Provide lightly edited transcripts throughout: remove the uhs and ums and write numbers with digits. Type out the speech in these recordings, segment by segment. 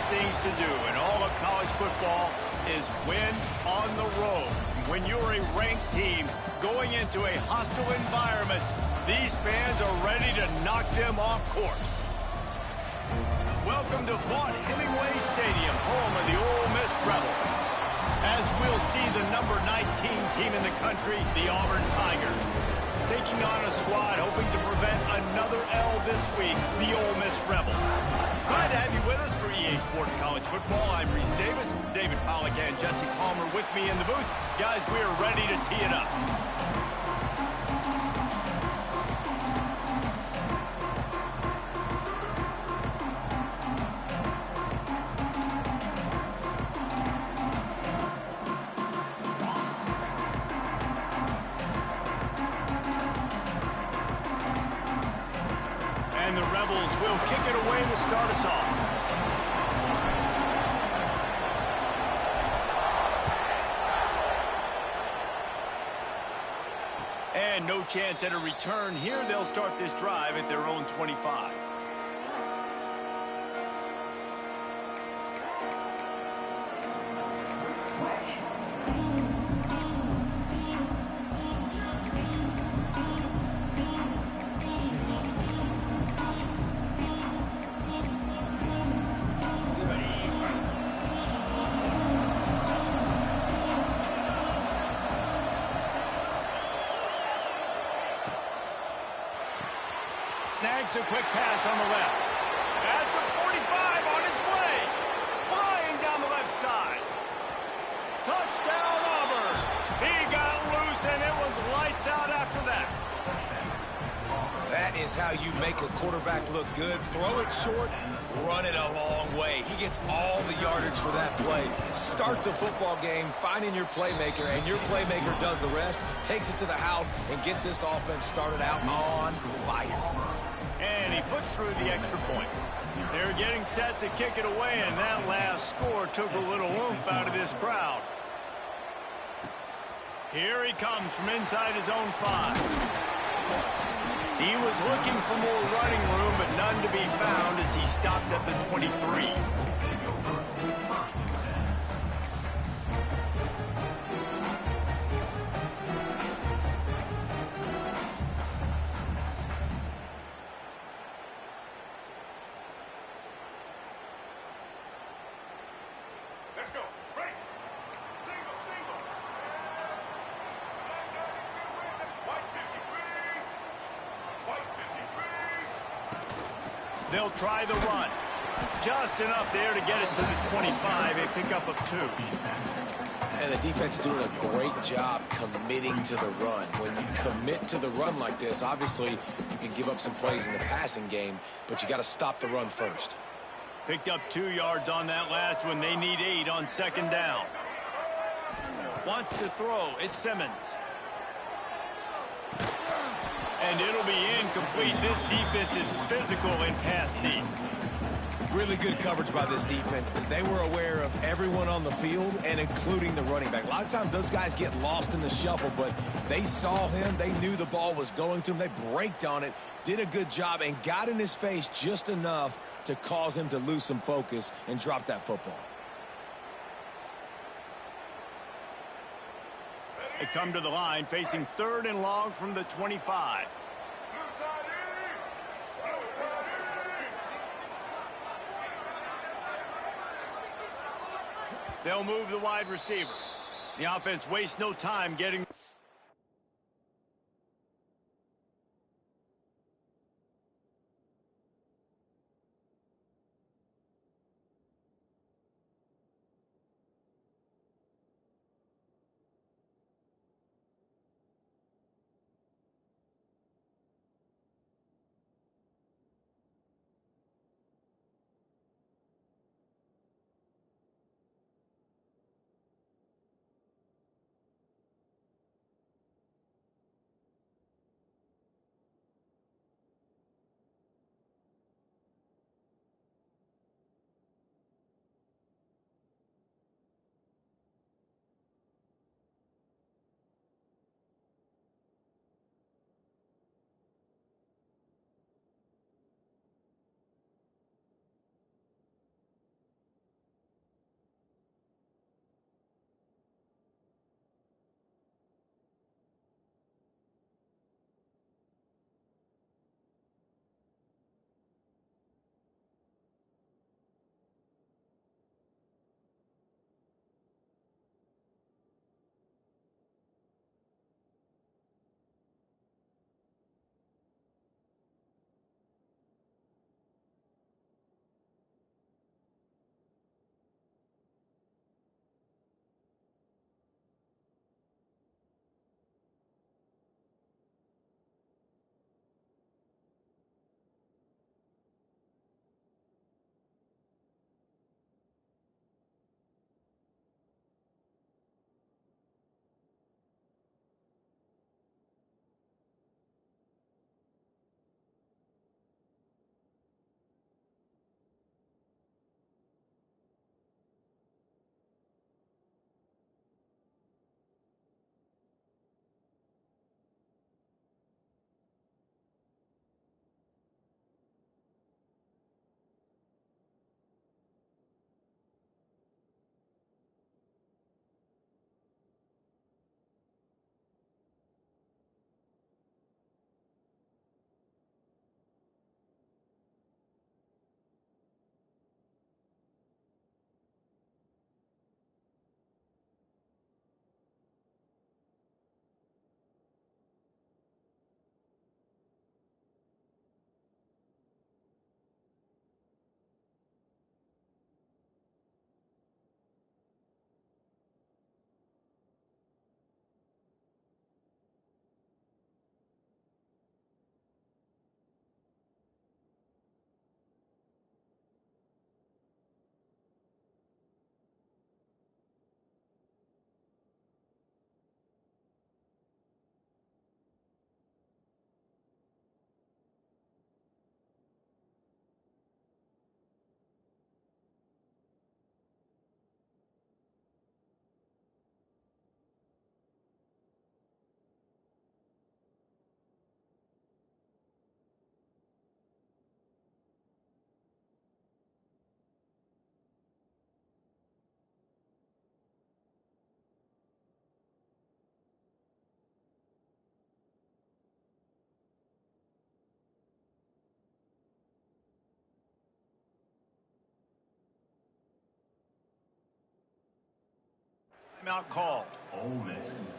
things to do in all of college football is win on the road. When you're a ranked team going into a hostile environment, these fans are ready to knock them off course. Welcome to Vaught-Hemingway Stadium, home of the Ole Miss Rebels. As we'll see the number 19 team in the country, the Auburn Tigers, taking on a squad hoping to prevent another L this week, the Ole Miss Rebels. Glad to have you with us for EA Sports College Football. I'm Reese Davis, David Pollack and Jesse Palmer with me in the booth. Guys, we are ready to tee it up. And the Rebels will kick it away to start us off. And no chance at a return here. They'll start this drive at their own 25. Snags a quick pass on the left. At the 45 on his way. Flying down the left side. Touchdown, Auburn. He got loose, and it was lights out after that. That is how you make a quarterback look good. Throw it short, run it a long way. He gets all the yardage for that play. Start the football game, finding your playmaker, and your playmaker does the rest, takes it to the house, and gets this offense started out on fire. And he puts through the extra point. They're getting set to kick it away, and that last score took a little oomph out of this crowd. Here he comes from inside his own 5. He was looking for more running room, but none to be found as he stopped at the 23. They'll try the run. Just enough there to get it to the 25, a pickup of 2. And the defense is doing a great job committing to the run. When you commit to the run like this, obviously you can give up some plays in the passing game, but you got to stop the run first. Picked up 2 yards on that last one. They need 8 on second down. Wants to throw. It's Simmons. And it'll be incomplete. This defense is physical in pass deep. Really good coverage by this defense. They were aware of everyone on the field and including the running back. A lot of times those guys get lost in the shuffle, but they saw him. They knew the ball was going to him. They braked on it, did a good job, and got in his face just enough to cause him to lose some focus and drop that football. They come to the line facing 3rd and long from the 25. They'll move the wide receiver. The offense wastes no time getting... timeout called. Ole Miss.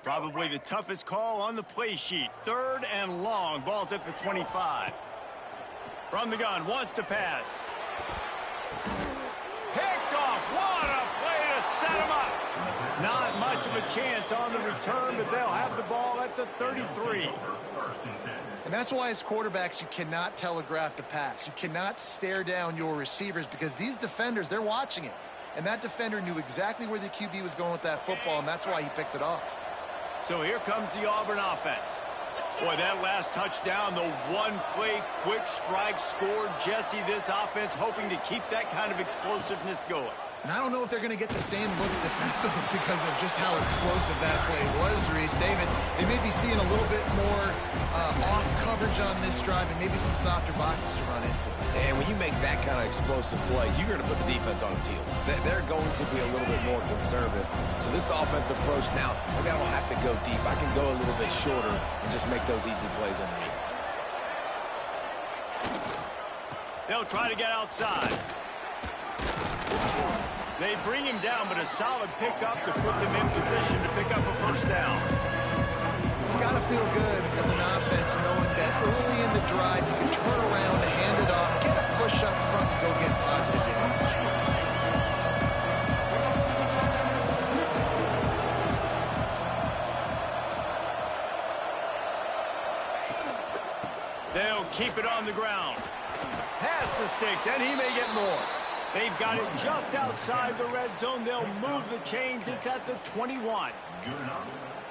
Probably the toughest call on the play sheet. 3rd and long. Ball's at the 25. From the gun, wants to pass. Picked off. What a play to set him up. Not much of a chance on the return, but they'll have the ball at the 33. And that's why as quarterbacks, you cannot telegraph the pass. You cannot stare down your receivers because these defenders, they're watching it. And that defender knew exactly where the QB was going with that football, and that's why he picked it off. So here comes the Auburn offense. Boy, that last touchdown, the one-play quick strike scored. Jesse, this offense hoping to keep that kind of explosiveness going. And I don't know if they're going to get the same looks defensively because of just how explosive that play was, Reese. David, they may be seeing a little bit more off coverage on this drive and maybe some softer boxes to run into. And when you make that kind of explosive play, you're going to put the defense on its heels. They're going to be a little bit more conservative. So this offensive approach now, maybe I don't have to go deep. I can go a little bit shorter and just make those easy plays underneath. They'll try to get outside. They bring him down, but a solid pickup to put them in position to pick up a first down. It's got to feel good as an offense knowing that early in the drive you can turn around, hand it off, get a push up front, and go get positive yardage. They'll keep it on the ground. Past the sticks, and he may get more. They've got it just outside the red zone. They'll move the chains. It's at the 21.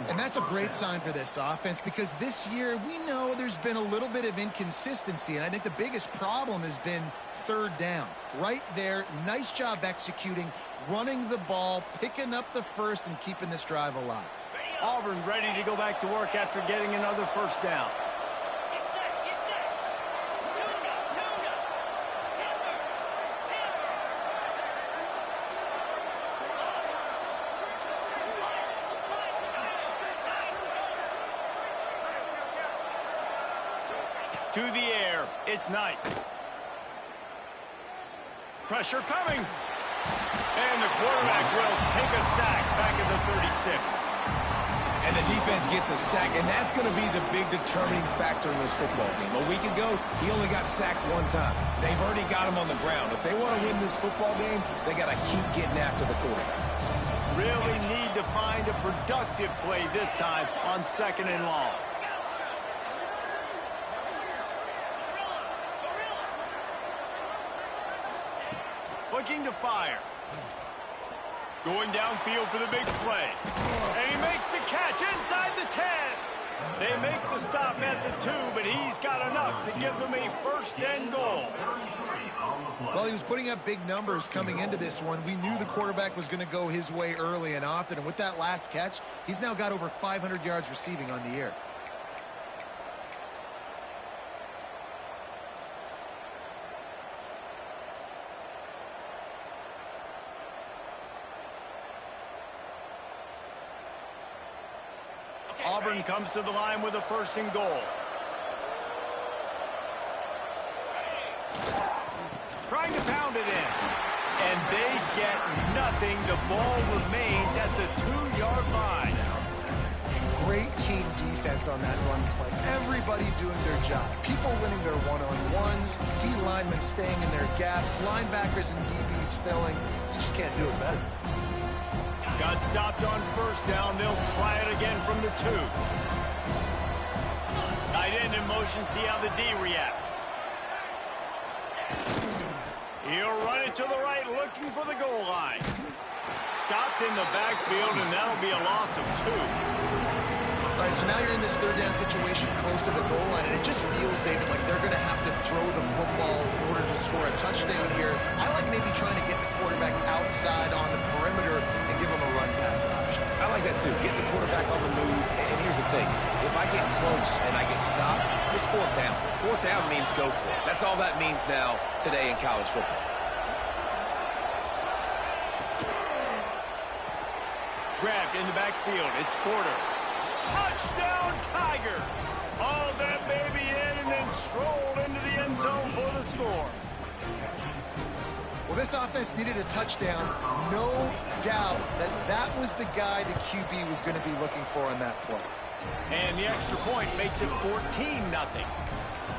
And that's a great sign for this offense because this year we know there's been a little bit of inconsistency, and I think the biggest problem has been 3rd down. Right there, nice job executing, running the ball, picking up the first, and keeping this drive alive. Auburn ready to go back to work after getting another first down. To the air, it's Knight. Pressure coming. And the quarterback will take a sack back at the 36. And the defense gets a sack, and that's going to be the big determining factor in this football game. A week ago, he only got sacked 1 time. They've already got him on the ground. If they want to win this football game, they got to keep getting after the quarterback. Really need to find a productive play this time on 2nd and long. Looking to fire. Going downfield for the big play. And he makes the catch inside the 10. They make the stop at the 2, but he's got enough to give them a 1st and goal. Well, he was putting up big numbers coming into this one. We knew the quarterback was going to go his way early and often, and with that last catch, he's now got over 500 yards receiving on the year. Auburn comes to the line with a 1st and goal. Trying to pound it in. And they get nothing. The ball remains at the 2-yard line. Great team defense on that run play. Everybody doing their job. People winning their one-on-ones, D linemen staying in their gaps, linebackers and DBs filling. You just can't do it better. Got stopped on 1st down. They'll try it again from the 2. Tight end in motion. See how the D reacts. He'll run it to the right, looking for the goal line. Stopped in the backfield, and that'll be a loss of 2. All right, so now you're in this 3rd down situation close to the goal line, and it just feels, David, like they're going to have to throw the football in order to score a touchdown here. I like maybe trying to get the quarterback outside on the perimeter and give him a run-pass option. I like that, too. Get the quarterback on the move. And here's the thing. If I get close and I get stopped, it's 4th down. 4th down means go for it. That's all that means now today in college football. Grabbed in the backfield. It's Porter. Touchdown, Tigers! Hauled that baby in and then strolled into the end zone for the score. Well, this offense needed a touchdown. No doubt that that was the guy the QB was going to be looking for on that play. And the extra point makes it 14-0.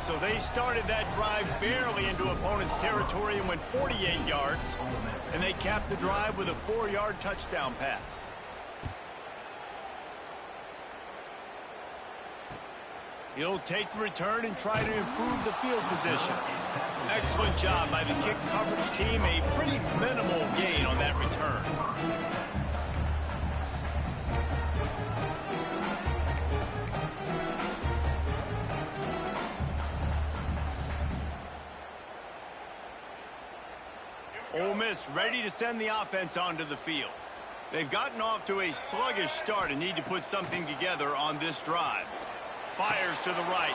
So they started that drive barely into opponent's territory and went 48 yards. And they capped the drive with a 4-yard touchdown pass. He'll take the return and try to improve the field position. Excellent job by the kick coverage team. A pretty minimal gain on that return. Ole Miss ready to send the offense onto the field. They've gotten off to a sluggish start and need to put something together on this drive. Fires to the right.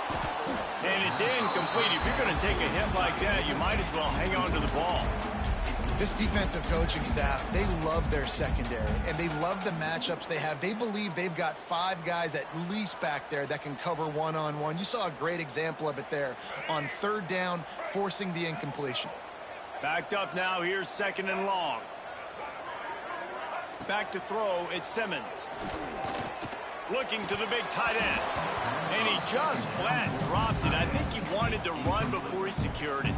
And it's incomplete. If you're going to take a hit like that, you might as well hang on to the ball. This defensive coaching staff, they love their secondary, and they love the matchups they have. They believe they've got 5 guys at least back there that can cover one-on-one. You saw a great example of it there on 3rd down, forcing the incompletion. Backed up now. Here's 2nd and long. Back to throw. It's Simmons. Looking to the big tight end. And he just flat dropped it. I think he wanted to run before he secured it.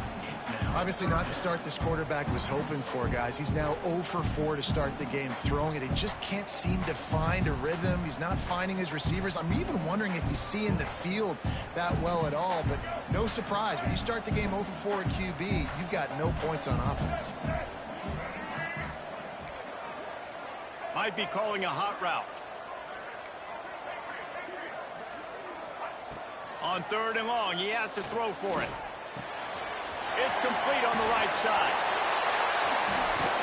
Obviously not the start this quarterback was hoping for, guys. He's now 0 for 4 to start the game throwing it. He just can't seem to find a rhythm. He's not finding his receivers. I'm even wondering if he's seeing the field that well at all. But no surprise. When you start the game 0 for 4 at QB, you've got no points on offense. Might be calling a hot route. On 3rd and long, he has to throw for it. It's complete on the right side.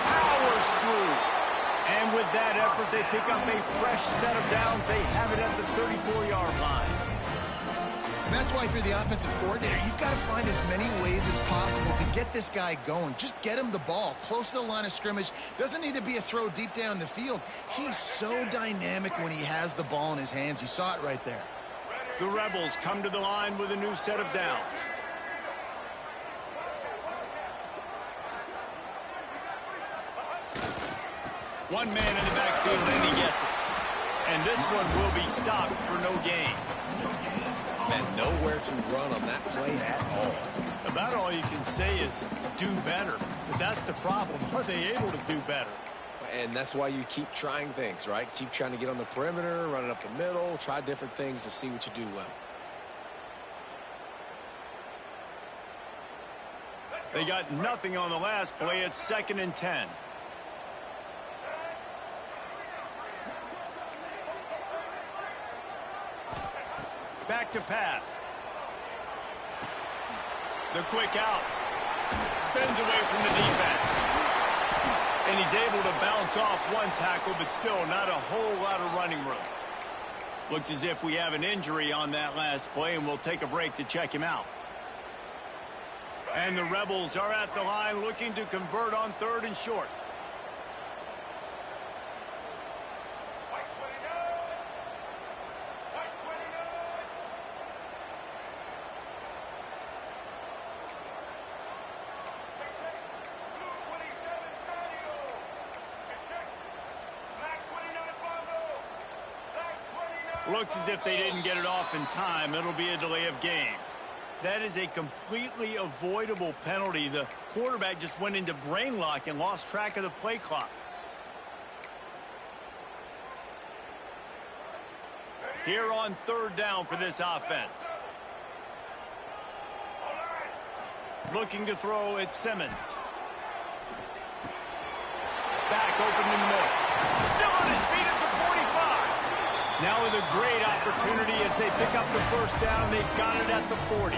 Powers through. And with that effort, they pick up a fresh set of downs. They have it at the 34-yard line. And that's why if you're the offensive coordinator, you've got to find as many ways as possible to get this guy going. Just get him the ball close to the line of scrimmage. Doesn't need to be a throw deep down the field. He's so dynamic when he has the ball in his hands. You saw it right there. The Rebels come to the line with a new set of downs. One man in the backfield, and he gets it. And this one will be stopped for no gain. Man, nowhere to run on that play at all. About all you can say is do better. But that's the problem. Are they able to do better? And that's why you keep trying things, right? Keep trying to get on the perimeter, run it up the middle, try different things to see what you do well. They got nothing on the last play. It's 2nd and 10. Back to pass. The quick out. Spins away from the defense. And he's able to bounce off one tackle, but still not a whole lot of running room. Looks as if we have an injury on that last play, and we'll take a break to check him out. And the Rebels are at the line looking to convert on 3rd and short. Looks as if they didn't get it off in time. It'll be a delay of game. That is a completely avoidable penalty. The quarterback just went into brain lock and lost track of the play clock. Here on 3rd down for this offense. Looking to throw at Simmons. Back open in the middle. Still on his feet at the 45. Now with a great opportunity as they pick up the 1st down. They've got it at the 40.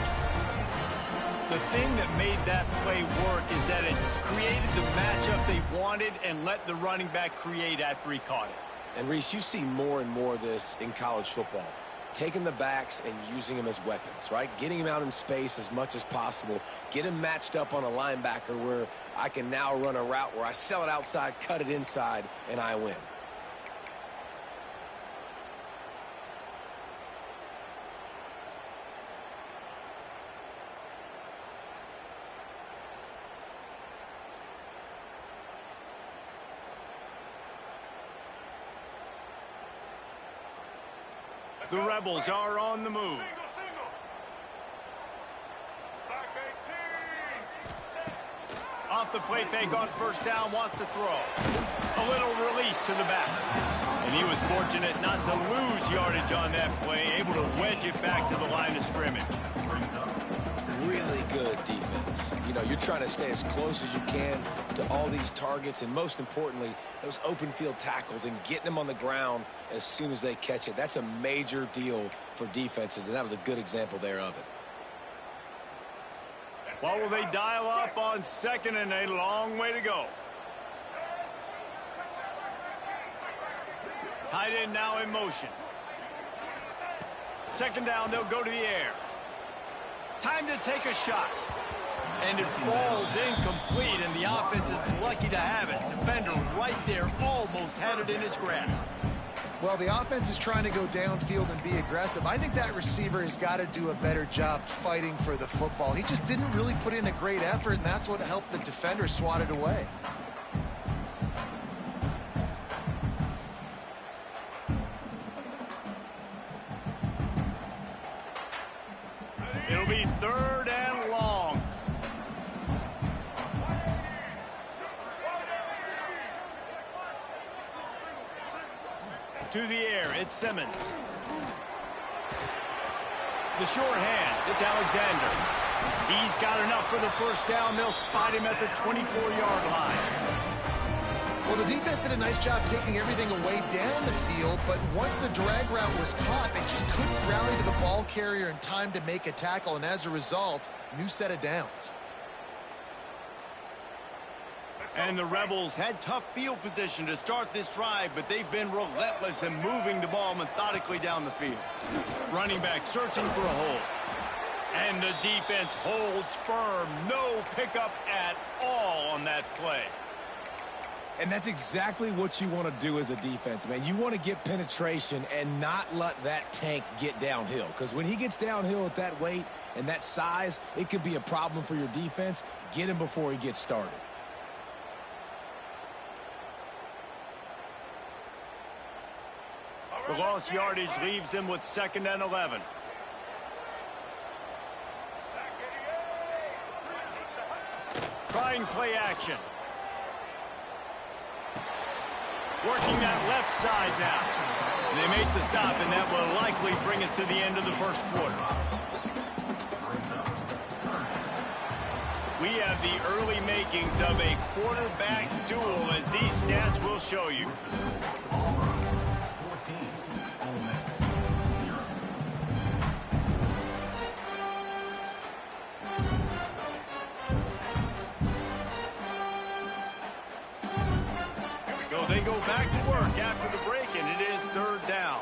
The thing that made that play work is that it created the matchup they wanted and let the running back create after he caught it. And Reese, you see more and more of this in college football. Taking the backs and using them as weapons, right? Getting them out in space as much as possible. Get them matched up on a linebacker where I can now run a route where I sell it outside, cut it inside, and I win. The Rebels are on the move. Off the play fake on first down, wants to throw. A little release to the back. And he was fortunate not to lose yardage on that play, able to wedge it back to the line of scrimmage. Really good defense. You know, you're trying to stay as close as you can to all these targets, and most importantly, those open field tackles and getting them on the ground as soon as they catch it. That's a major deal for defenses, and that was a good example there of it. What will they dial up on second and a long way to go? Tight end now in motion. Second down, they'll go to the air. Time to take a shot. And it falls incomplete, and the offense is lucky to have it. Defender right there almost had it in his grasp. Well, the offense is trying to go downfield and be aggressive. I think that receiver has got to do a better job fighting for the football. He just didn't really put in a great effort, and that's what helped the defender swat it away. It'll be third and long. To the air, it's Simmons. The short hands, it's Alexander. He's got enough for the first down. They'll spot him at the 24-yard line. Well, the defense did a nice job taking everything away down the field, but once the drag route was caught, they just couldn't rally to the ball carrier in time to make a tackle, and as a result, new set of downs. And the Rebels had tough field position to start this drive, but they've been relentless in moving the ball methodically down the field. Running back searching for a hole. And the defense holds firm. No pickup at all on that play. And that's exactly what you want to do as a defense, man. You want to get penetration and not let that tank get downhill. Because when he gets downhill at that weight and that size, it could be a problem for your defense. Get him before he gets started. The lost yardage leaves them with 2nd and 11. Trying play action. Working that left side now. And they make the stop, and that will likely bring us to the end of the first quarter. We have the early makings of a quarterback duel, as these stats will show you. So they go back to work after the break, and it is 3rd down.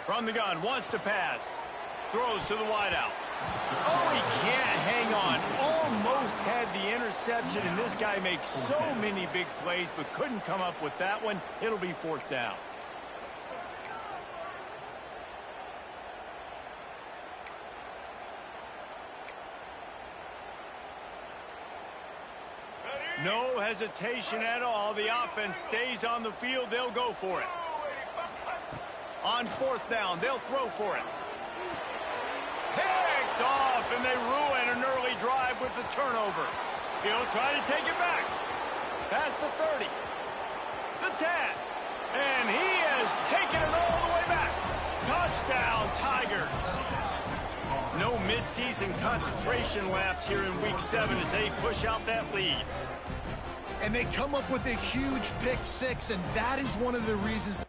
From the gun, wants to pass. Throws to the wideout. Oh, he can't hang on. Almost had the interception, and this guy makes so many big plays, but couldn't come up with that one. It'll be 4th down. No hesitation at all. The offense stays on the field. They'll go for it. On 4th down, they'll throw for it. Picked off, and they ruin an early drive with the turnover. He'll try to take it back. Past the 30. The 10. And he has taken it all the way back. Touchdown, Tigers. No midseason concentration laps here in Week 7 as they push out that lead. And they come up with a huge pick six, and that is one of the reasons.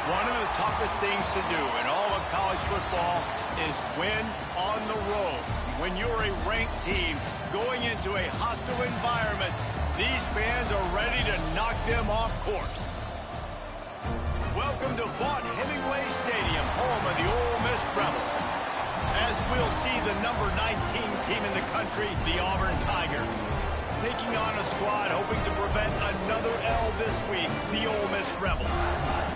One of the toughest things to do in all of college football is win on the road. When you're a ranked team going into a hostile environment, these fans are ready to knock them off course. Welcome to Vaught-Hemingway Stadium, home of the Ole Miss Rebels. As we'll see the number 19 team in the country, the Auburn Tigers, taking on a squad hoping to prevent another L this week, the Ole Miss Rebels.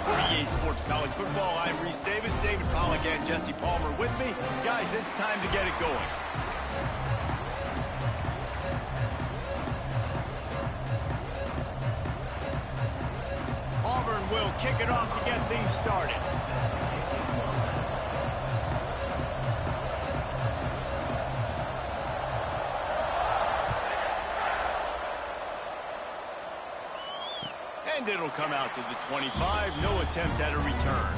For EA Sports College Football, I'm Reese Davis, David Polligan, Jesse Palmer with me. Guys, it's time to get it going. Auburn will kick it off to get things started. And it'll come out to the 25. No attempt at a return.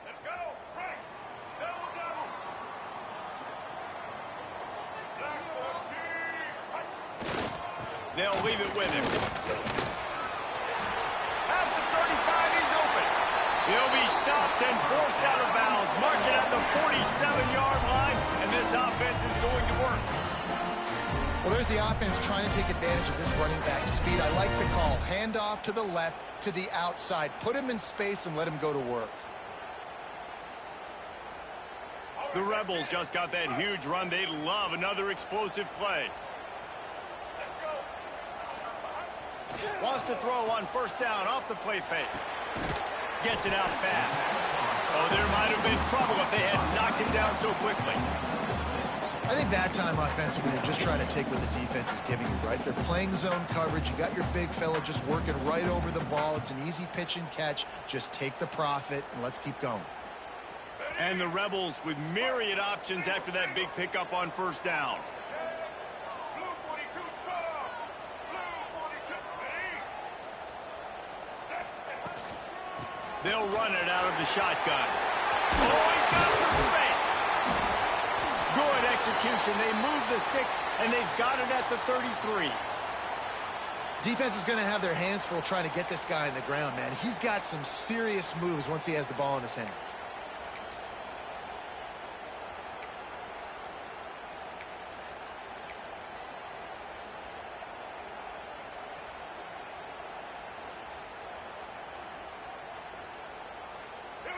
Let's go. Right. Double, double. Black 14. They'll leave it with him. At the 35, he's open. He'll be stopped and forced out of bounds. Mark it at the 47-yard line, and this offense is going to work. Well, there's the offense trying to take advantage of this running back speed. I like the call. Hand off to the left, to the outside. Put him in space and let him go to work. The Rebels just got that huge run. They love another explosive play. Wants to throw on first down off the play fake. Gets it out fast. Oh, there might have been trouble if they had knocked him down so quickly. I think that time offensively, you're just trying to take what the defense is giving you, right? They're playing zone coverage. You got your big fella just working right over the ball. It's an easy pitch and catch. Just take the profit, and let's keep going. And the Rebels with myriad options after that big pickup on first down. Blue 42 strong. Blue 42 ready. Set. They'll run it out of the shotgun. Oh, he's got some space. Good execution. They move the sticks, and they've got it at the 33. Defense is going to have their hands full trying to get this guy on the ground, man. He's got some serious moves once he has the ball in his hands.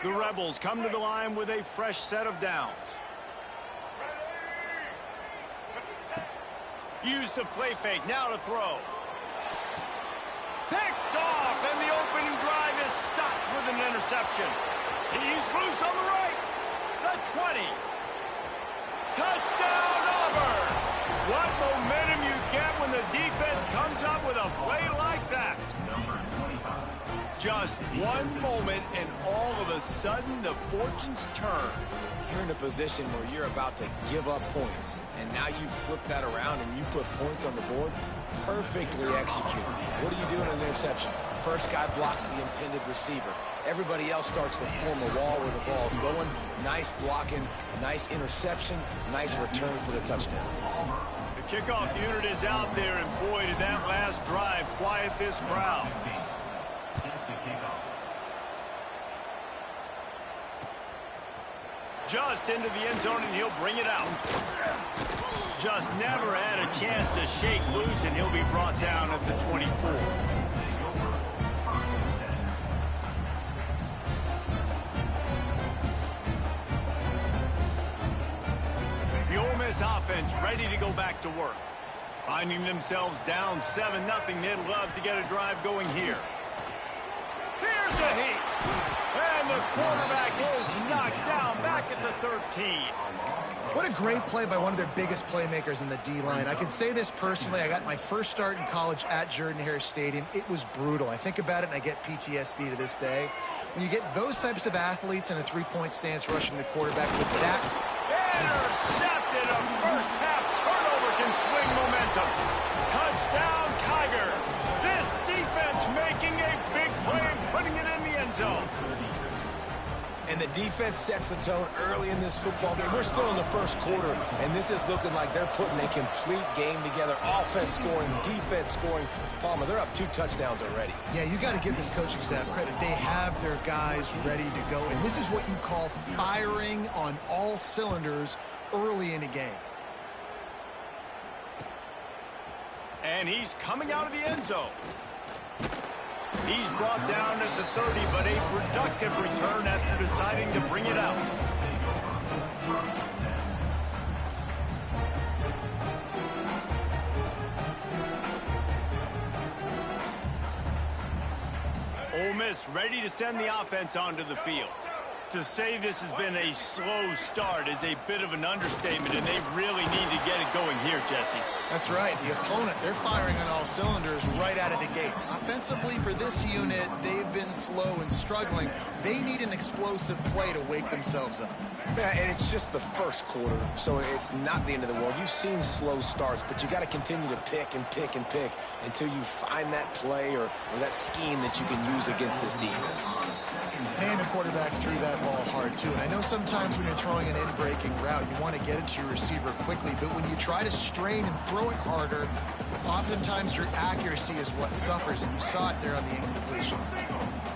The Rebels come to the line with a fresh set of downs. Use the play fake, now to throw. Picked off, and the opening drive is stopped with an interception. He's loose on the right. The 20. Touchdown, Auburn! What momentum you get when the defense comes up with a play like that. Just one moment, and all of a sudden, the fortunes turn. You're in a position where you're about to give up points, and now you flip that around and you put points on the board. Perfectly executed. What do you do in an interception? First guy blocks the intended receiver. Everybody else starts to form a wall where the ball's going. Nice blocking, nice interception, nice return for the touchdown. The kickoff unit is out there, and boy, did that last drive quiet this crowd. Just into the end zone, and he'll bring it out. Just never had a chance to shake loose, and he'll be brought down at the 24. The Ole Miss offense ready to go back to work. Finding themselves down 7-0, they'd love to get a drive going here. Here's a heat. And the quarterback is knocked down back at the 13. What a great play by one of their biggest playmakers in the D-line. I can say this personally. I got my first start in college at Jordan-Hare Stadium. It was brutal. I think about it, and I get PTSD to this day. When you get those types of athletes in a three-point stance rushing the quarterback with that. Intercepted. A first-half turnover can swing momentum. Touchdown, Tiger. This defense making a big play and putting it in end zone. And the defense sets the tone early in this football game. We're still in the first quarter, and this is looking like they're putting a complete game together. Offense scoring, defense scoring. Palmer, they're up 2 touchdowns already. Yeah, you got to give this coaching staff credit. They have their guys ready to go, and this is what you call firing on all cylinders early in a game. And he's coming out of the end zone. He's brought down at the 30, but a productive return after deciding to bring it out. Ole Miss ready to send the offense onto the field. To say this has been a slow start is a bit of an understatement, and they really need to get it going here, Jesse. That's right. The opponent, they're firing on all cylinders right out of the gate. Offensively, for this unit, they've been slow and struggling. They need an explosive play to wake themselves up. Yeah, and it's just the first quarter, so it's not the end of the world. You've seen slow starts, but you got to continue to pick and pick and pick until you find that play or that scheme that you can use against this defense. And the quarterback threw that ball hard, too. And I know sometimes when you're throwing an in-breaking route, you want to get it to your receiver quickly, but when you try to strain and throw it harder, oftentimes your accuracy is what suffers, and you saw it there on the incompletion.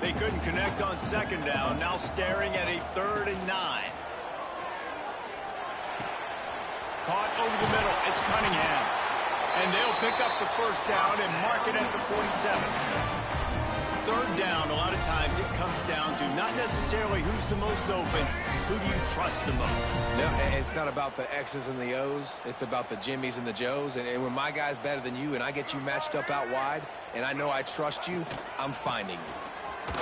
They couldn't connect on second down, now staring at a 3rd and 9. Caught over the middle, it's Cunningham. And they'll pick up the first down and mark it at the 47. 3rd down, a lot of times it comes down to not necessarily who's the most open, who do you trust the most? No, it's not about the X's and the O's. It's about the Jimmies and the Joes. And when my guy's better than you and I get you matched up out wide and I know I trust you, I'm finding you.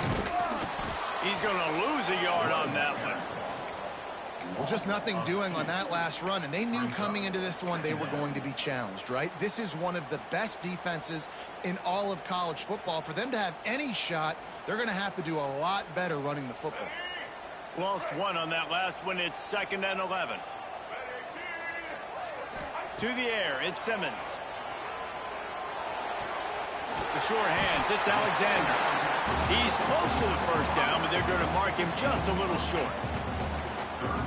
He's going to lose a yard on that one. Well, just nothing doing on that last run, and they knew coming into this one they were going to be challenged, right? This is one of the best defenses in all of college football. For them to have any shot, they're going to have to do a lot better running the football. Lost one on that last one. It's 2nd and 11. To the air, it's Simmons. The short hands, it's Alexander. He's close to the first down, but they're going to mark him just a little short.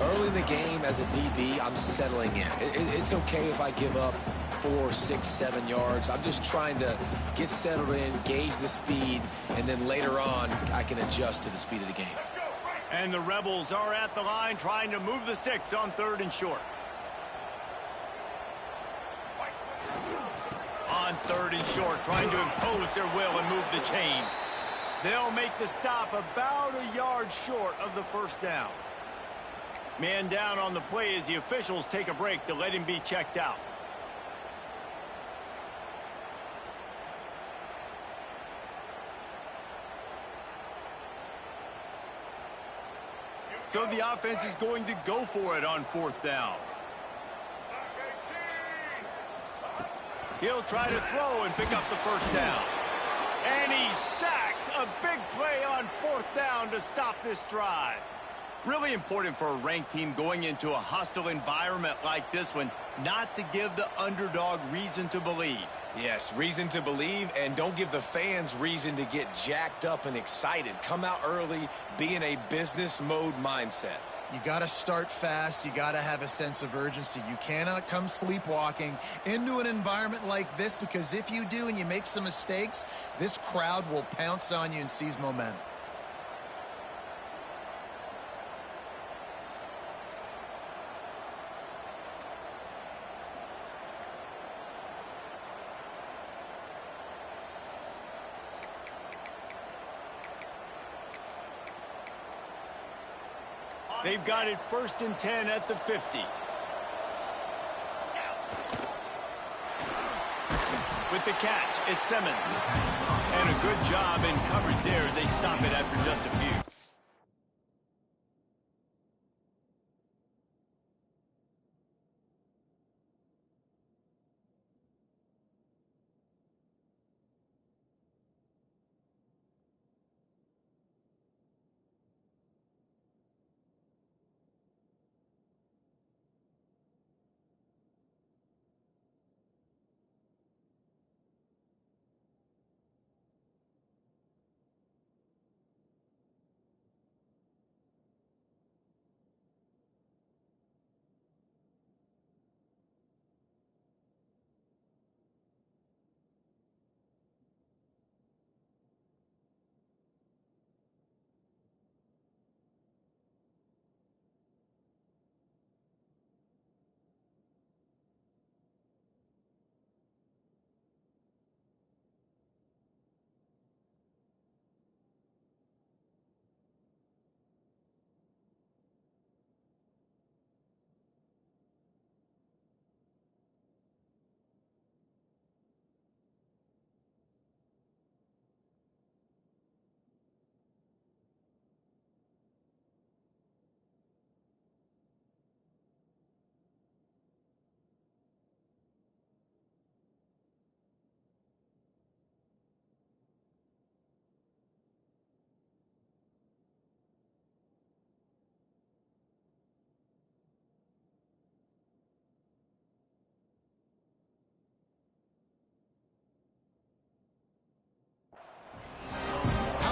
Early in the game as a DB, I'm settling in. It's okay if I give up 4, 6, 7 yards. I'm just trying to get settled in, gauge the speed, and then later on, I can adjust to the speed of the game. And the Rebels are at the line trying to move the sticks on 3rd and short. On 3rd and short, trying to impose their will and move the chains. They'll make the stop about a yard short of the first down. Man down on the play as the officials take a break to let him be checked out. So the offense is going to go for it on 4th down. He'll try to throw and pick up the first down. And he's sacked. A big play on 4th down to stop this drive. Really important for a ranked team going into a hostile environment like this one, not to give the underdog reason to believe. Yes, reason to believe, and don't give the fans reason to get jacked up and excited. Come out early, be in a business mode mindset. You got to start fast. You got to have a sense of urgency. You cannot come sleepwalking into an environment like this, because if you do and you make some mistakes, this crowd will pounce on you and seize momentum. They've got it 1st and 10 at the 50. With the catch, it's Simmons. And a good job in coverage there as they stop it after just a few.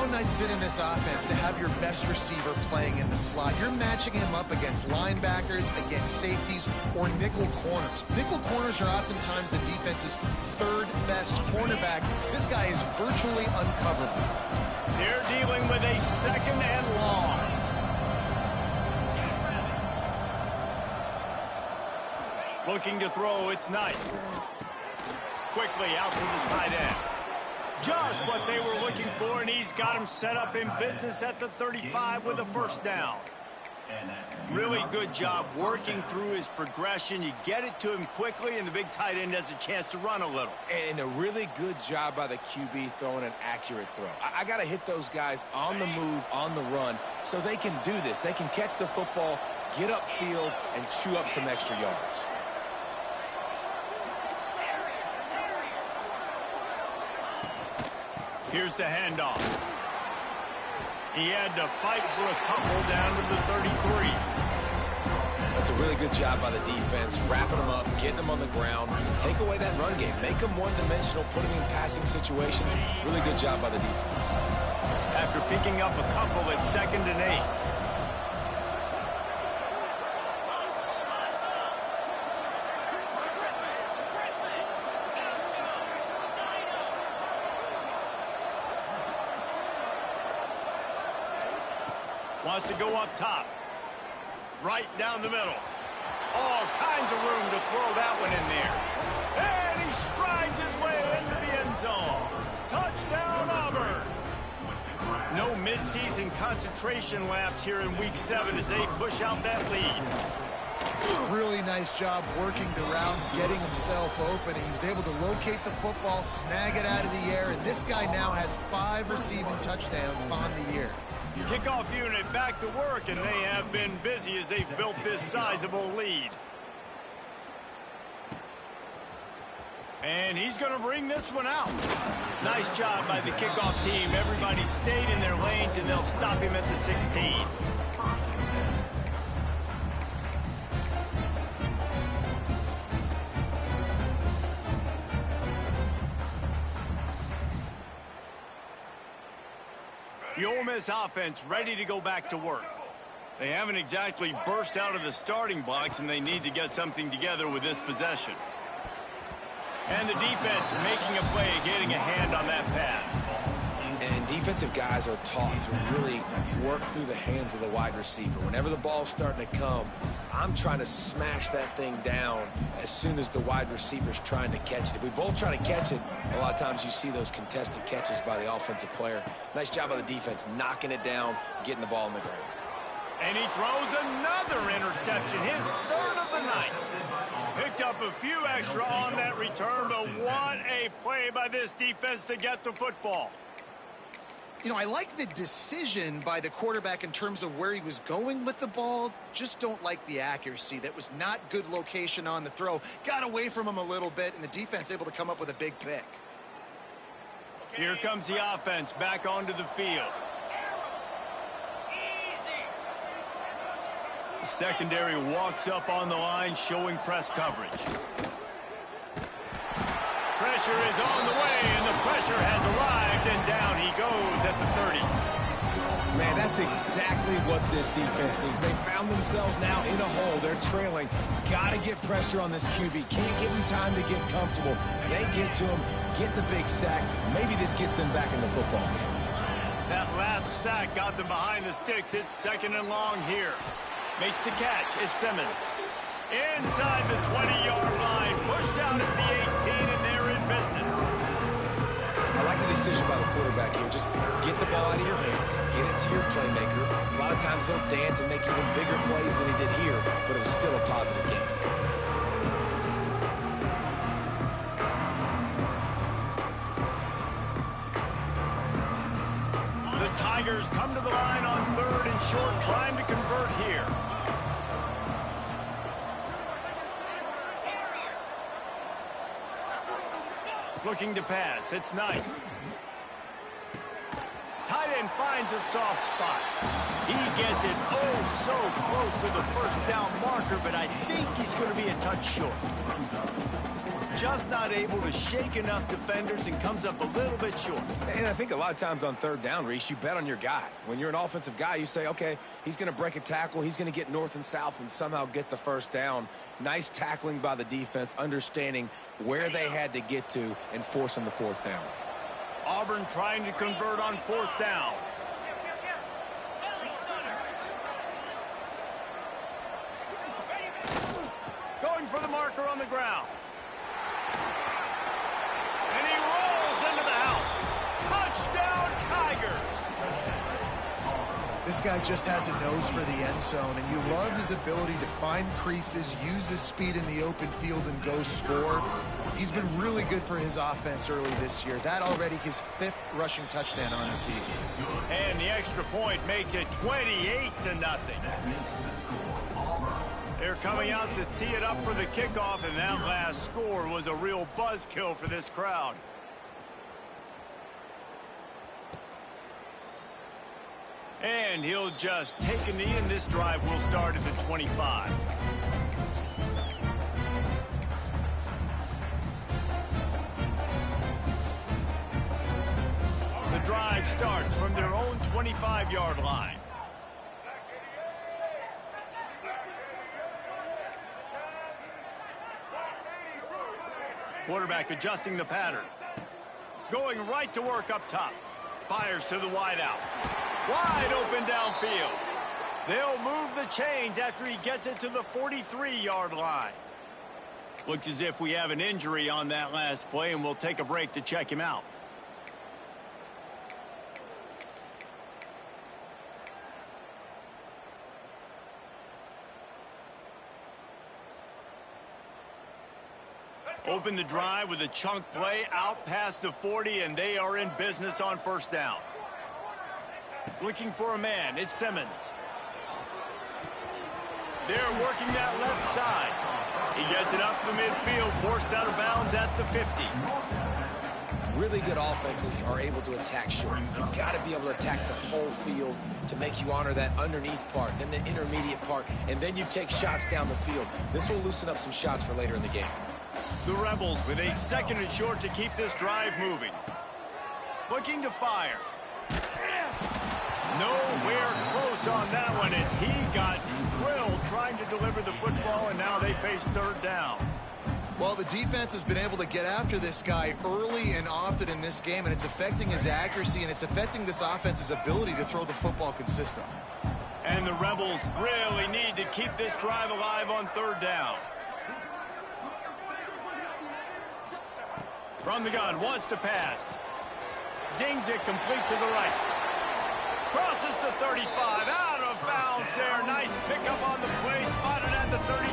nice is it in this offense to have your best receiver playing in the slot? You're matching him up against linebackers, against safeties, or nickel corners. Nickel corners are oftentimes the defense's third best cornerback. This guy is virtually uncoverable. They're dealing with a 2nd and long. Looking to throw, it's Knight. Quickly out to the tight end. Just what they were looking for, and he's got him set up in business at the 35 with a first down. Really good job working through his progression. You get it to him quickly, and the big tight end has a chance to run a little. And a really good job by the QB throwing an accurate throw. I got to hit those guys on the move, on the run, so they can do this. They can catch the football, get upfield, and chew up some extra yards. Here's the handoff. He had to fight for a couple down to the 33. That's a really good job by the defense, wrapping them up, getting them on the ground, take away that run game, make them one-dimensional, put them in passing situations. Really good job by the defense. After picking up a couple at 2nd and 8. Wants to go up top. Right down the middle. All kinds of room to throw that one in there. And he strides his way into the end zone. Touchdown, Auburn. No midseason concentration laps here in Week 7 as they push out that lead. Really nice job working the route, getting himself open. He was able to locate the football, snag it out of the air, and this guy now has 5 receiving touchdowns on the year. Kickoff unit back to work, and they have been busy as they've built this sizable lead. And he's going to bring this one out. Nice job by the kickoff team. Everybody stayed in their lanes, and they'll stop him at the 16. The Ole Miss offense ready to go back to work. They haven't exactly burst out of the starting blocks, and they need to get something together with this possession. And the defense making a play, getting a hand on that pass. And defensive guys are taught to really work through the hands of the wide receiver. Whenever the ball's starting to come, I'm trying to smash that thing down as soon as the wide receiver's trying to catch it. If we both try to catch it, a lot of times you see those contested catches by the offensive player. Nice job by the defense, knocking it down, getting the ball on the ground. And he throws another interception, his 3rd of the night. Picked up a few extra on that return, but what a play by this defense to get the football. You know, I like the decision by the quarterback in terms of where he was going with the ball. Just don't like the accuracy. That was not good location on the throw. Got away from him a little bit, and the defense able to come up with a big pick. Here comes the offense back onto the field. The secondary walks up on the line, showing press coverage. Pressure is on the way, and the pressure has arrived, and down he goes at the 30. Man, that's exactly what this defense needs. They found themselves now in a hole. They're trailing. Got to get pressure on this QB. Can't give him time to get comfortable. They get to him, get the big sack. Maybe this gets them back in the football game. That last sack got them behind the sticks. It's 2nd and long here. Makes the catch. It's Simmons. Inside the 20-yard line. Pushed out at the 18, and they're in business. I like the decision by the quarterback here. Just get the ball out of your hands. Get it to your playmaker. A lot of times he'll dance and make even bigger plays than he did here, but it was still a positive game. The Tigers come to the line on 3rd and short, trying to convert here. Looking to pass. It's Knight. Tight and finds a soft spot. He gets it oh so close to the first down marker, but I think he's going to be a touch short. Just not able to shake enough defenders and comes up a little bit short. And I think a lot of times on third down, Reese, you bet on your guy. When you're an offensive guy, you say, okay, he's going to break a tackle, he's going to get north and south and somehow get the first down. Nice tackling by the defense, understanding where they had to get to and forcing the fourth down. Auburn trying to convert on fourth down. Going for the marker on the ground. And he rolls into the house. Touchdown, Tigers. This guy just has a nose for the end zone, and you love his ability to find creases, use his speed in the open field, and go score. He's been really good for his offense early this year. That already his 5th rushing touchdown on the season. And the extra point makes it 28-0. They're coming out to tee it up for the kickoff, and that last score was a real buzzkill for this crowd. And he'll just take a knee, and this drive will start at the 25. The drive starts from their own 25-yard line. Quarterback adjusting the pattern. Going right to work up top. Fires to the wideout. Wide open downfield. They'll move the chains after he gets it to the 43-yard line. Looks as if we have an injury on that last play, and we'll take a break to check him out. Open the drive with a chunk play out past the 40, and they are in business on first down. Looking for a man. It's Simmons. They're working that left side. He gets it up the midfield, forced out of bounds at the 50. Really good offenses are able to attack short. You've got to be able to attack the whole field to make you honor that underneath part, then the intermediate part, and then you take shots down the field. This will loosen up some shots for later in the game. The Rebels with a 2nd and short to keep this drive moving. Looking to fire. Nowhere close on that one as he got drilled trying to deliver the football, and now they face third down. Well, the defense has been able to get after this guy early and often in this game, and it's affecting his accuracy, and it's affecting this offense's ability to throw the football consistently. And the Rebels really need to keep this drive alive on third down. From the gun, wants to pass. Zings it complete to the right. Crosses the 35, out of bounds there. Nice pickup on the play, spotted at the 32.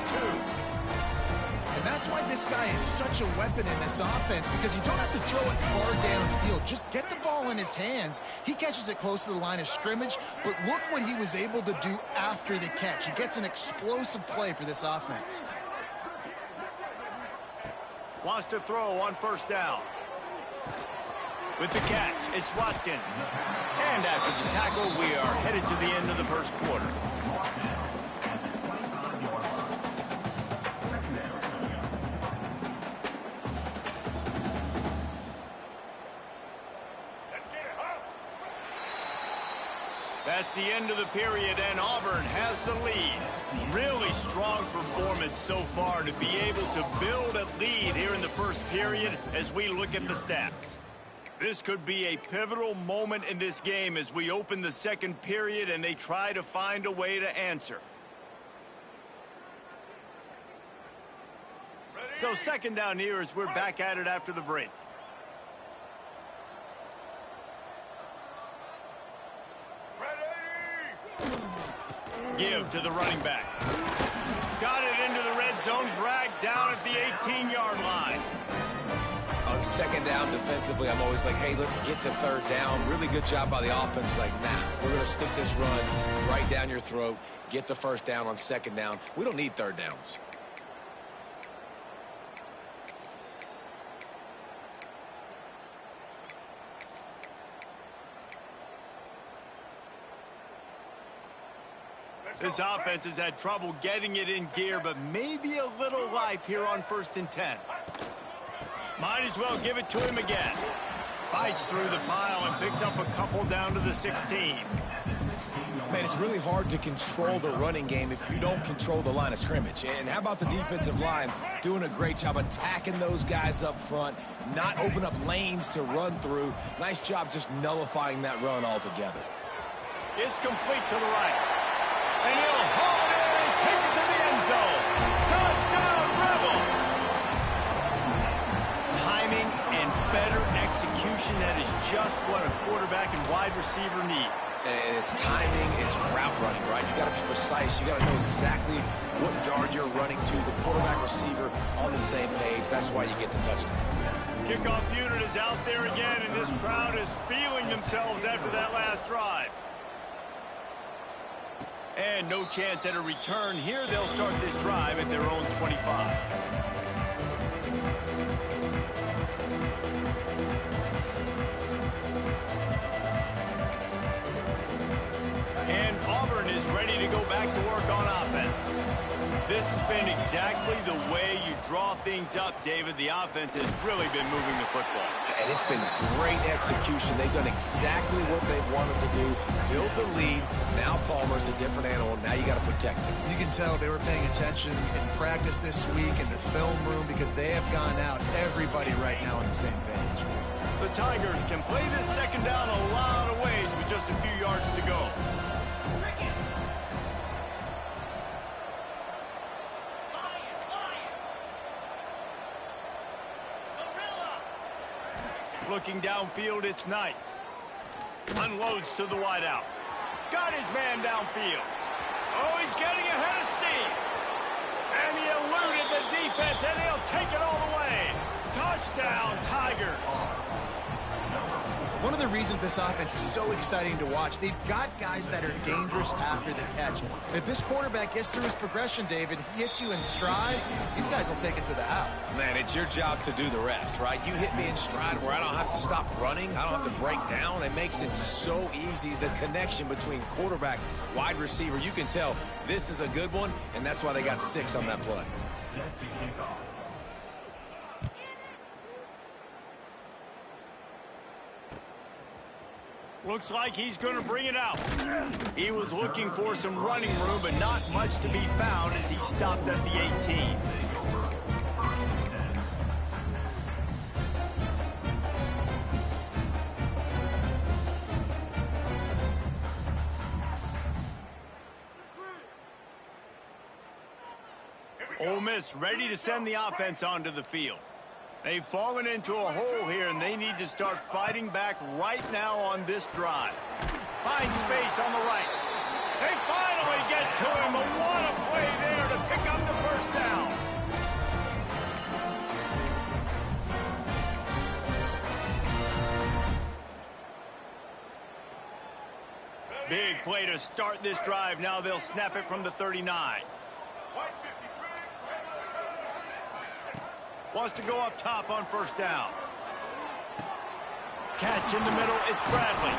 And that's why this guy is such a weapon in this offense, because you don't have to throw it far downfield. Just get the ball in his hands. He catches it close to the line of scrimmage, but look what he was able to do after the catch. He gets an explosive play for this offense. Wants to throw on first down. With the catch, it's Watkins. And after the tackle, we are headed to the end of the first quarter. That's the end of the period, and Auburn has the lead. Really strong performance so far to be able to build a lead here in the first period as we look at the stats. This could be a pivotal moment in this game as we open the second period and they try to find a way to answer. So second down here as we're back at it after the break. Give to the running back. Got it into the red zone, dragged down at the 18-yard line. On second down defensively, I'm always like, hey, let's get to third down. Really good job by the offense. It's like, nah, we're going to stick this run right down your throat, get the first down on second down. We don't need third downs. This offense has had trouble getting it in gear, but maybe a little life here on 1st and 10. Might as well give it to him again. Fights through the pile and picks up a couple down to the 16. Man, it's really hard to control the running game if you don't control the line of scrimmage. And how about the defensive line doing a great job attacking those guys up front, not open up lanes to run through. Nice job just nullifying that run altogether. It's complete to the right. And he'll haul it in and take it to the end zone. Touchdown, Rebels! Timing and better execution, that is just what a quarterback and wide receiver need. And it's timing, it's route running, right? You got to be precise. You got to know exactly what yard you're running to. The quarterback receiver on the same page. That's why you get the touchdown. Kickoff unit is out there again, and this crowd is feeling themselves after that last drive. And no chance at a return here. They'll start this drive at their own 25. And Auburn is ready to go back to work on offense. This has been exactly the way you draw things up, David. The offense has really been moving the football. And it's been great execution. They've done exactly what they've wanted to do. Build the lead. Now Palmer's a different animal. Now you got to protect him. You can tell they were paying attention in practice this week in the film room because they have gone out, everybody right now on the same page. The Tigers can play this second down a lot of ways with just a few yards to go. Looking downfield, it's Knight. Unloads to the wideout. Got his man downfield. Oh, he's getting ahead of steam. And he eluded the defense, and he'll take it all the way. Touchdown, Tigers. One of the reasons this offense is so exciting to watch, they've got guys that are dangerous after the catch. And if this quarterback gets through his progression, David, he hits you in stride, these guys will take it to the house. Man, it's your job to do the rest, right? You hit me in stride where I don't have to stop running. I don't have to break down. It makes it so easy, the connection between quarterback, wide receiver. You can tell this is a good one, and that's why they got 6 on that play. Looks like he's going to bring it out. He was looking for some running room, but not much to be found as he stopped at the 18. Ole Miss ready to send the offense onto the field. They've fallen into a hole here, and they need to start fighting back right now on this drive. Find space on the right. They finally get to him, but what a play there to pick up the first down. Big play to start this drive. Now they'll snap it from the 39. Wants to go up top on first down. Catch in the middle, it's Bradley.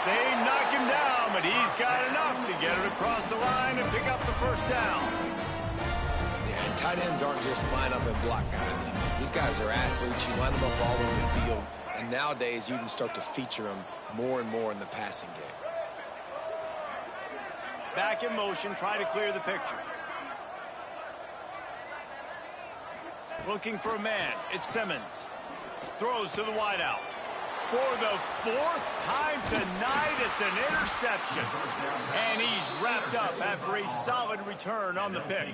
They knock him down, but he's got enough to get it across the line and pick up the first down. Yeah, and tight ends aren't just line up and block guys anymore. These guys are athletes. You line them up all over the field, and nowadays you can start to feature them more and more in the passing game. Back in motion, try to clear the picture. Looking for a man. It's Simmons. Throws to the wideout. For the 4th time tonight, it's an interception. And he's wrapped up after a solid return on the pick.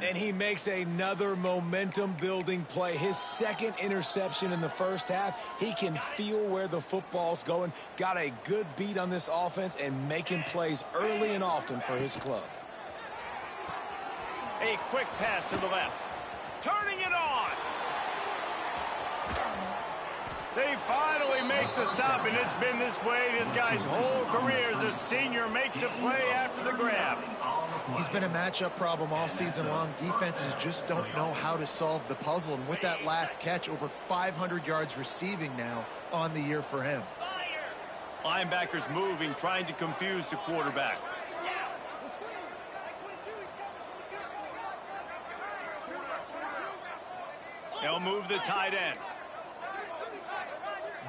And he makes another momentum-building play. His 2nd interception in the first half. He can feel where the football's going. Got a good beat on this offense and making plays early and often for his club. A quick pass to the left. Turning it on. They finally make the stop, and it's been this way this guy's whole career as a senior. Makes a play after the grab. He's been a matchup problem all season long. Defenses just don't know how to solve the puzzle. And with that last catch, over 500 yards receiving now on the year for him. Linebackers moving, trying to confuse the quarterback. They'll move the tight end.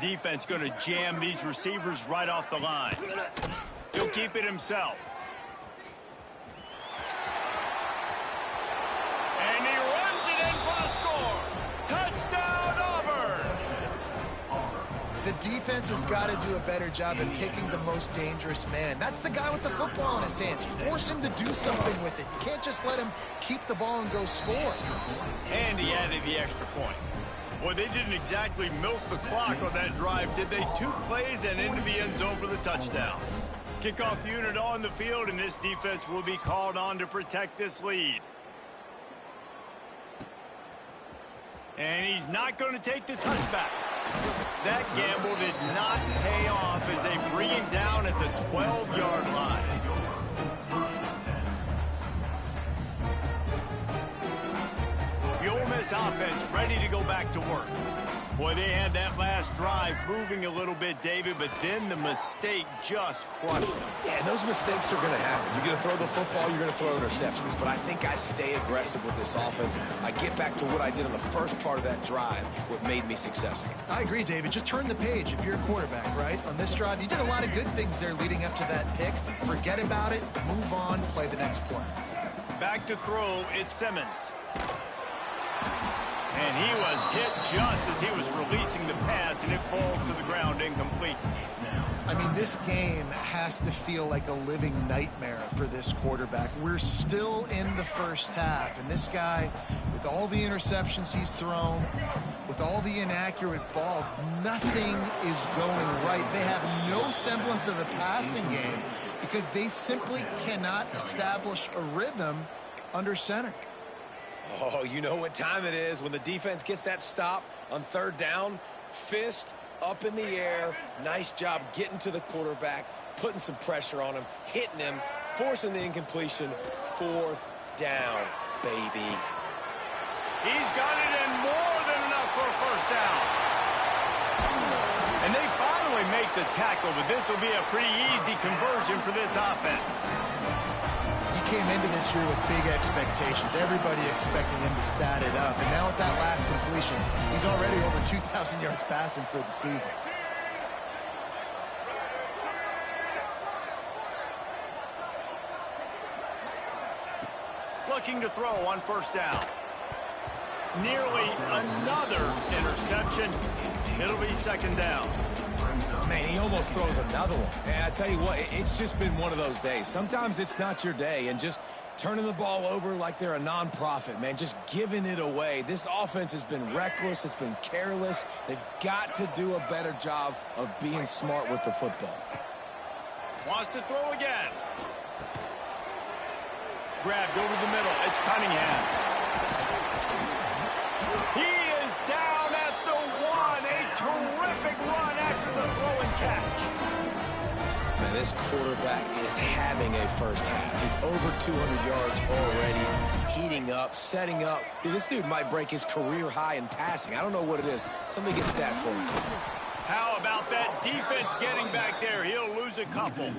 Defense going to jam these receivers right off the line. He'll keep it himself. And he runs it in for the score. Touchdown, Auburn! The defense has got to do a better job of taking the most dangerous man. That's the guy with the football in his hands. Force him to do something with it. You can't just let him keep the ball and go score. And he added the extra point. Boy, they didn't exactly milk the clock on that drive, did they? 2 plays and into the end zone for the touchdown. Kickoff unit on the field, and this defense will be called on to protect this lead. And he's not going to take the touchback. That gamble did not pay off as they bring him down at the 12-yard line. The Ole Miss offense ready to go back to work. Boy, they had that last drive moving a little bit, David, but then the mistake just crushed them. Yeah, and those mistakes are going to happen. You're going to throw the football, you're going to throw interceptions. But I think I stay aggressive with this offense. I get back to what I did in the first part of that drive, what made me successful. I agree, David. Just turn the page if you're a quarterback, right? On this drive, you did a lot of good things there leading up to that pick. Forget about it, move on, play the next play. Back to throw, it's Simmons. And he was hit just as he was releasing the pass, and it falls to the ground incomplete. I mean, this game has to feel like a living nightmare for this quarterback. We're still in the first half, and this guy, with all the interceptions he's thrown, with all the inaccurate balls, nothing is going right. They have no semblance of a passing game because they simply cannot establish a rhythm under center. Oh, you know what time it is when the defense gets that stop on 3rd down. Fist up in the air. Nice job getting to the quarterback, putting some pressure on him, hitting him, forcing the incompletion. 4th down, baby. He's got it in more than enough for a first down. And they finally make the tackle, but this will be a pretty easy conversion for this offense. Came into this year with big expectations. Everybody expecting him to stat it up. And now with that last completion, he's already over 2,000 yards passing for the season. Looking to throw on 1st down. Nearly another interception. It'll be 2nd down. Man, he almost throws another one. And I tell you what, it's just been one of those days. Sometimes it's not your day, and just turning the ball over like they're a nonprofit, man, just giving it away. This offense has been reckless. It's been careless. They've got to do a better job of being smart with the football. Wants to throw again. Grabbed over the middle. It's Cunningham. He is down at the 1. A terrific run after the throw and catch. Man, this quarterback is having a first half. He's over 200 yards already, heating up, setting up. Dude, this dude might break his career high in passing. I don't know what it is. Somebody get stats for me. How about that defense getting back there? He'll lose a couple.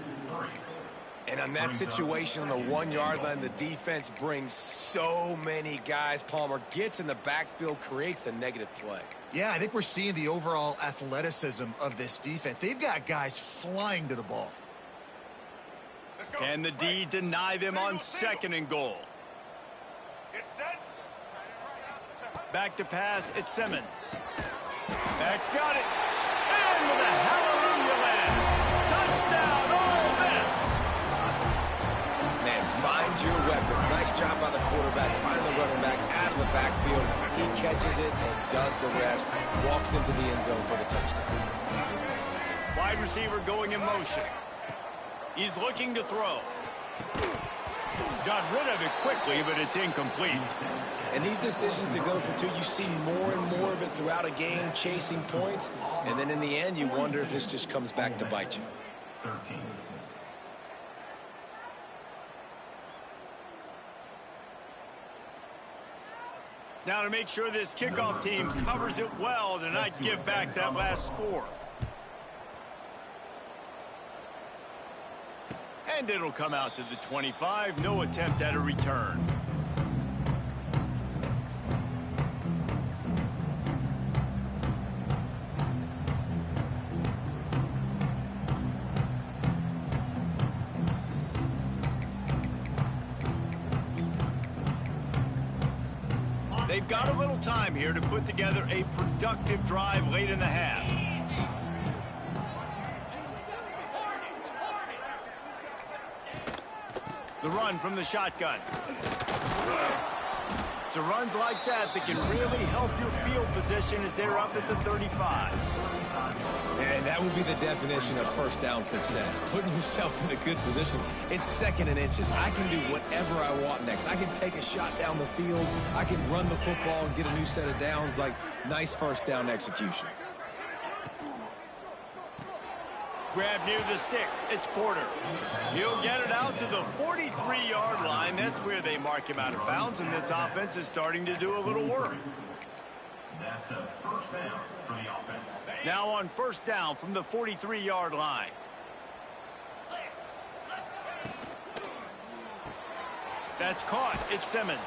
And on that situation on the 1-yard line, the defense brings so many guys. Palmer gets in the backfield, creates the negative play. Yeah, I think we're seeing the overall athleticism of this defense. They've got guys flying to the ball. Can the D deny them on 2nd and goal? Back to pass, it's Simmons. Back's got it. And with a hallelujah land. Touchdown, Ole Miss. Man, find your weapons. Nice job by the quarterback. Find the running back out of the backfield. He catches it and does the rest. Walks into the end zone for the touchdown. Wide receiver going in motion. He's looking to throw. Got rid of it quickly, but it's incomplete. And these decisions to go for 2, you see more and more of it throughout a game, chasing points. And then in the end, you wonder if this just comes back to bite you. 13. Now to make sure this kickoff team covers it well to not give back that last score. And it'll come out to the 25. No attempt at a return. They've got a little time here to put together a productive drive late in the half. The run from the shotgun. It's runs like that that can really help your field position as they're up at the 35. And that would be the definition of first down success. Putting yourself in a good position. It's second and inches. I can do whatever I want next. I can take a shot down the field. I can run the football and get a new set of downs. Like, nice first down execution. Grab near the sticks. It's Porter. He'll get it out to the 43-yard line. That's where they mark him out of bounds, and this offense is starting to do a little work. That's a first down for the offense. Now on first down from the 43-yard line. That's caught. It's Simmons.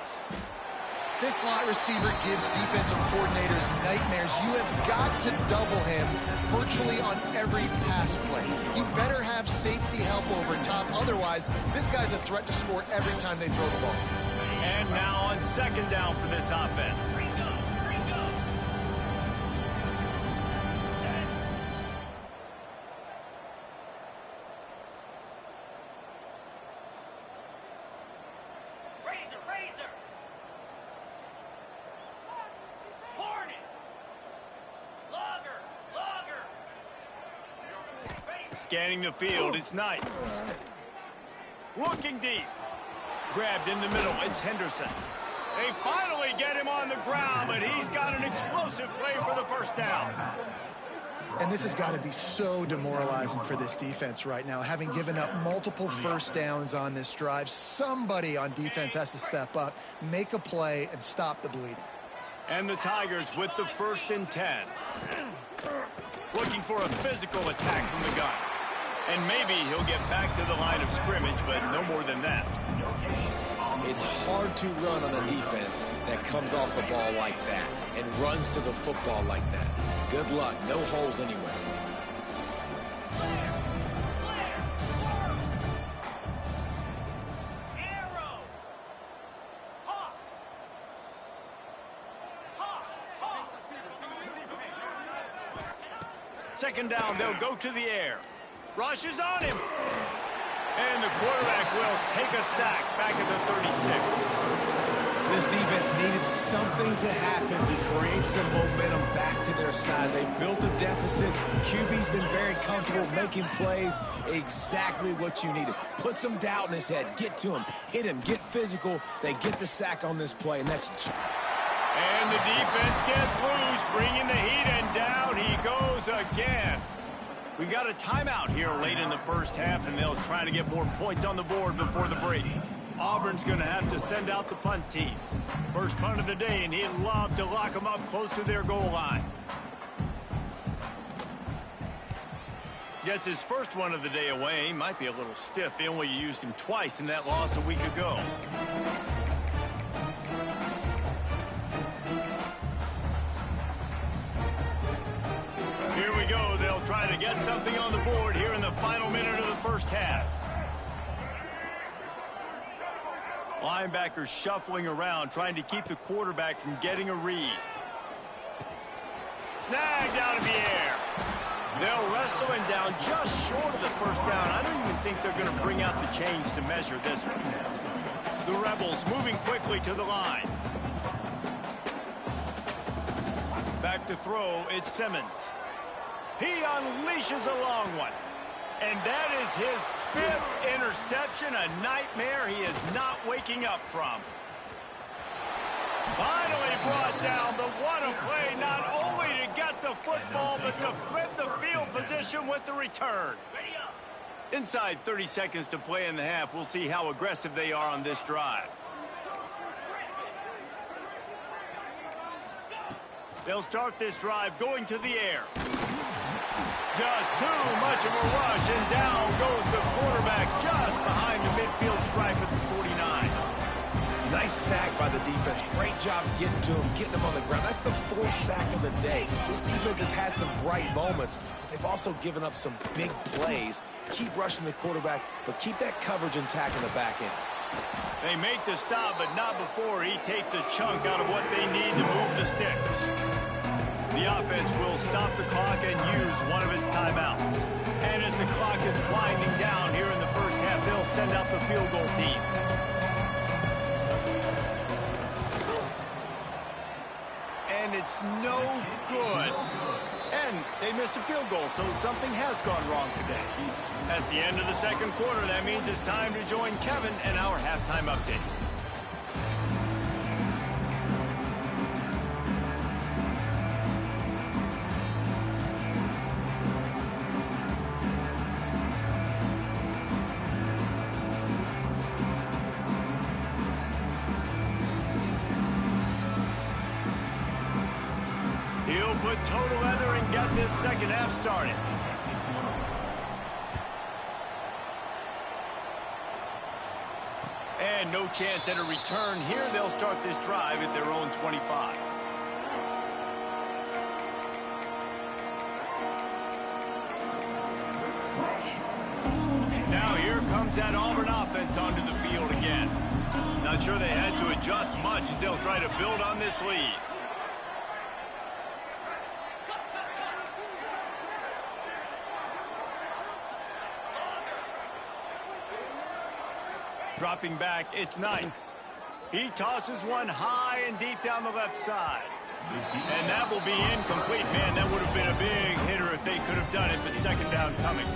This slot receiver gives defensive coordinators nightmares. You have got to double him virtually on every pass play. You better have safety help over top. Otherwise, this guy's a threat to score every time they throw the ball. And now on second down for this offense. Scanning the field, it's Knight. Looking deep. Grabbed in the middle, it's Henderson. They finally get him on the ground, but he's got an explosive play for the first down. And this has got to be so demoralizing for this defense right now. Having given up multiple first downs on this drive, somebody on defense has to step up, make a play, and stop the bleeding. And the Tigers with the 1st and 10. Looking for a physical attack from the gun. And maybe he'll get back to the line of scrimmage, but no more than that. It's hard to run on a defense that comes off the ball like that and runs to the football like that. Good luck. No holes anywhere. Second down, they'll go to the air. Rush is on him. And the quarterback will take a sack back at the 36. This defense needed something to happen to create some momentum back to their side. They built a deficit. QB's been very comfortable making plays. Exactly what you needed. Put some doubt in his head. Get to him. Hit him. Get physical. They get the sack on this play, and that's... And the defense gets loose, bringing the heat, and down he goes again. We got a timeout here late in the first half, and they'll try to get more points on the board before the break. Auburn's going to have to send out the punt team. First punt of the day, and he'd love to lock them up close to their goal line. Gets his first one of the day away. Might be a little stiff. They only used him twice in that loss a week ago. Here we go. They'll try to get something on the board here in the final minute of the first half. Linebackers shuffling around, trying to keep the quarterback from getting a read. Snagged out of the air. They'll wrestle him down just short of the first down. I don't even think they're going to bring out the chains to measure this one. The Rebels moving quickly to the line. Back to throw, it's Simmons. He unleashes a long one. And that is his 5th interception, a nightmare he is not waking up from. Finally brought down, but what a play, not only to get the football, but to flip the field position with the return. Inside 30 seconds to play in the half, we'll see how aggressive they are on this drive. They'll start this drive going to the air. Just too much of a rush, and down goes the quarterback just behind the midfield stripe at the 49. Nice sack by the defense. Great job getting to him, getting him on the ground. That's the 4th sack of the day. This defense have had some bright moments, but they've also given up some big plays. Keep rushing the quarterback, but keep that coverage intact in the back end. They make the stop, but not before he takes a chunk out of what they need to move the sticks. The offense will stop the clock and use one of its timeouts. And as the clock is winding down here in the first half, they'll send out the field goal team. And it's no good. And they missed a field goal, so something has gone wrong today. That's the end of the second quarter. That means it's time to join Kevin and our halftime update. He'll put total leather and get this second half started. And no chance at a return here. They'll start this drive at their own 25. Now here comes that Auburn offense onto the field again. Not sure they had to adjust much as they'll try to build on this lead. Dropping back, it's Knight. He tosses one high and deep down the left side. And that will be incomplete. Man, that would have been a big hitter if they could have done it, but second down coming.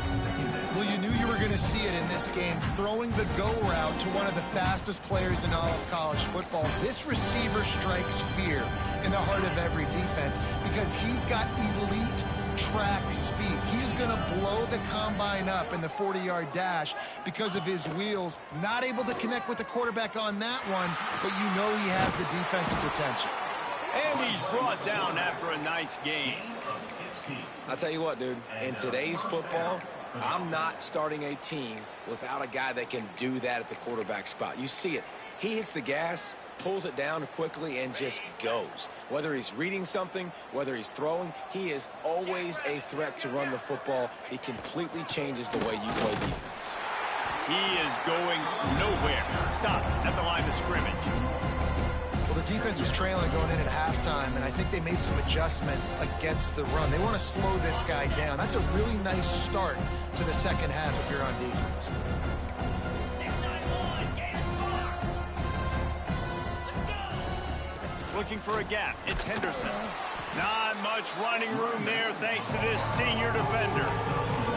Well, you knew you were going to see it in this game, throwing the go route to one of the fastest players in all of college football. This receiver strikes fear in the heart of every defense because he's got elite track speed. He's going to blow the combine up in the 40-yard dash because of his wheels. Not able to connect with the quarterback on that one, but you know he has the defense's attention. And he's brought down after a nice game. I'll tell you what, dude, in today's football, I'm not starting a team without a guy that can do that at the quarterback spot. You see it. He hits the gas, pulls it down quickly, and just goes. Whether he's reading something, whether he's throwing, he is always a threat to run the football. He completely changes the way you play defense. He is going nowhere. Stop at the line of scrimmage. Well, the defense was trailing going in at halftime, and I think they made some adjustments against the run. They want to slow this guy down. That's a really nice start to the second half if you're on defense. Looking for a gap. It's Henderson. Not much running room there thanks to this senior defender.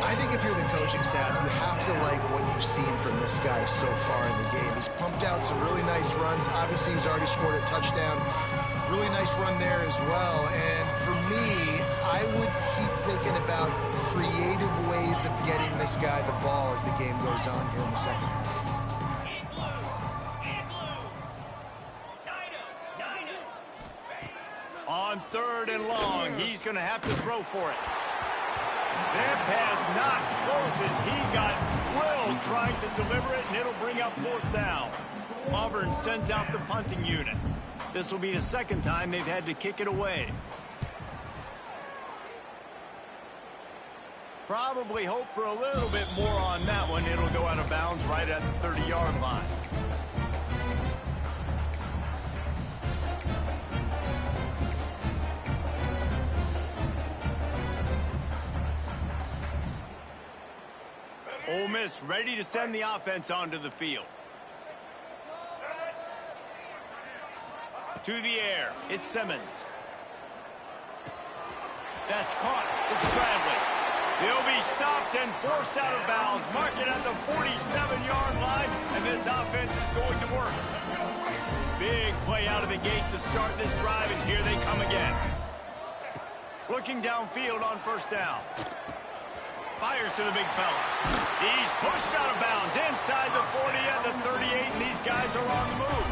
I think if you're the coaching staff, you have to like what you've seen from this guy so far in the game. He's pumped out some really nice runs. Obviously, he's already scored a touchdown. Really nice run there as well. And for me, I would keep thinking about creative ways of getting this guy the ball as the game goes on here in the second half. On third and long, he's going to have to throw for it. That pass not close as he got drilled trying to deliver it, and it'll bring up fourth down. Auburn sends out the punting unit. This will be the second time they've had to kick it away. Probably hope for a little bit more on that one. It'll go out of bounds right at the 30-yard line. Ole Miss ready to send the offense onto the field. To the air, it's Simmons. That's caught. It's Bradley. He'll be stopped and forced out of bounds. Mark it at the 47-yard line, and this offense is going to work. Big play out of the gate to start this drive, and here they come again. Looking downfield on first down. Fires to the big fella. He's pushed out of bounds inside the 40 and the 38, and these guys are on the move.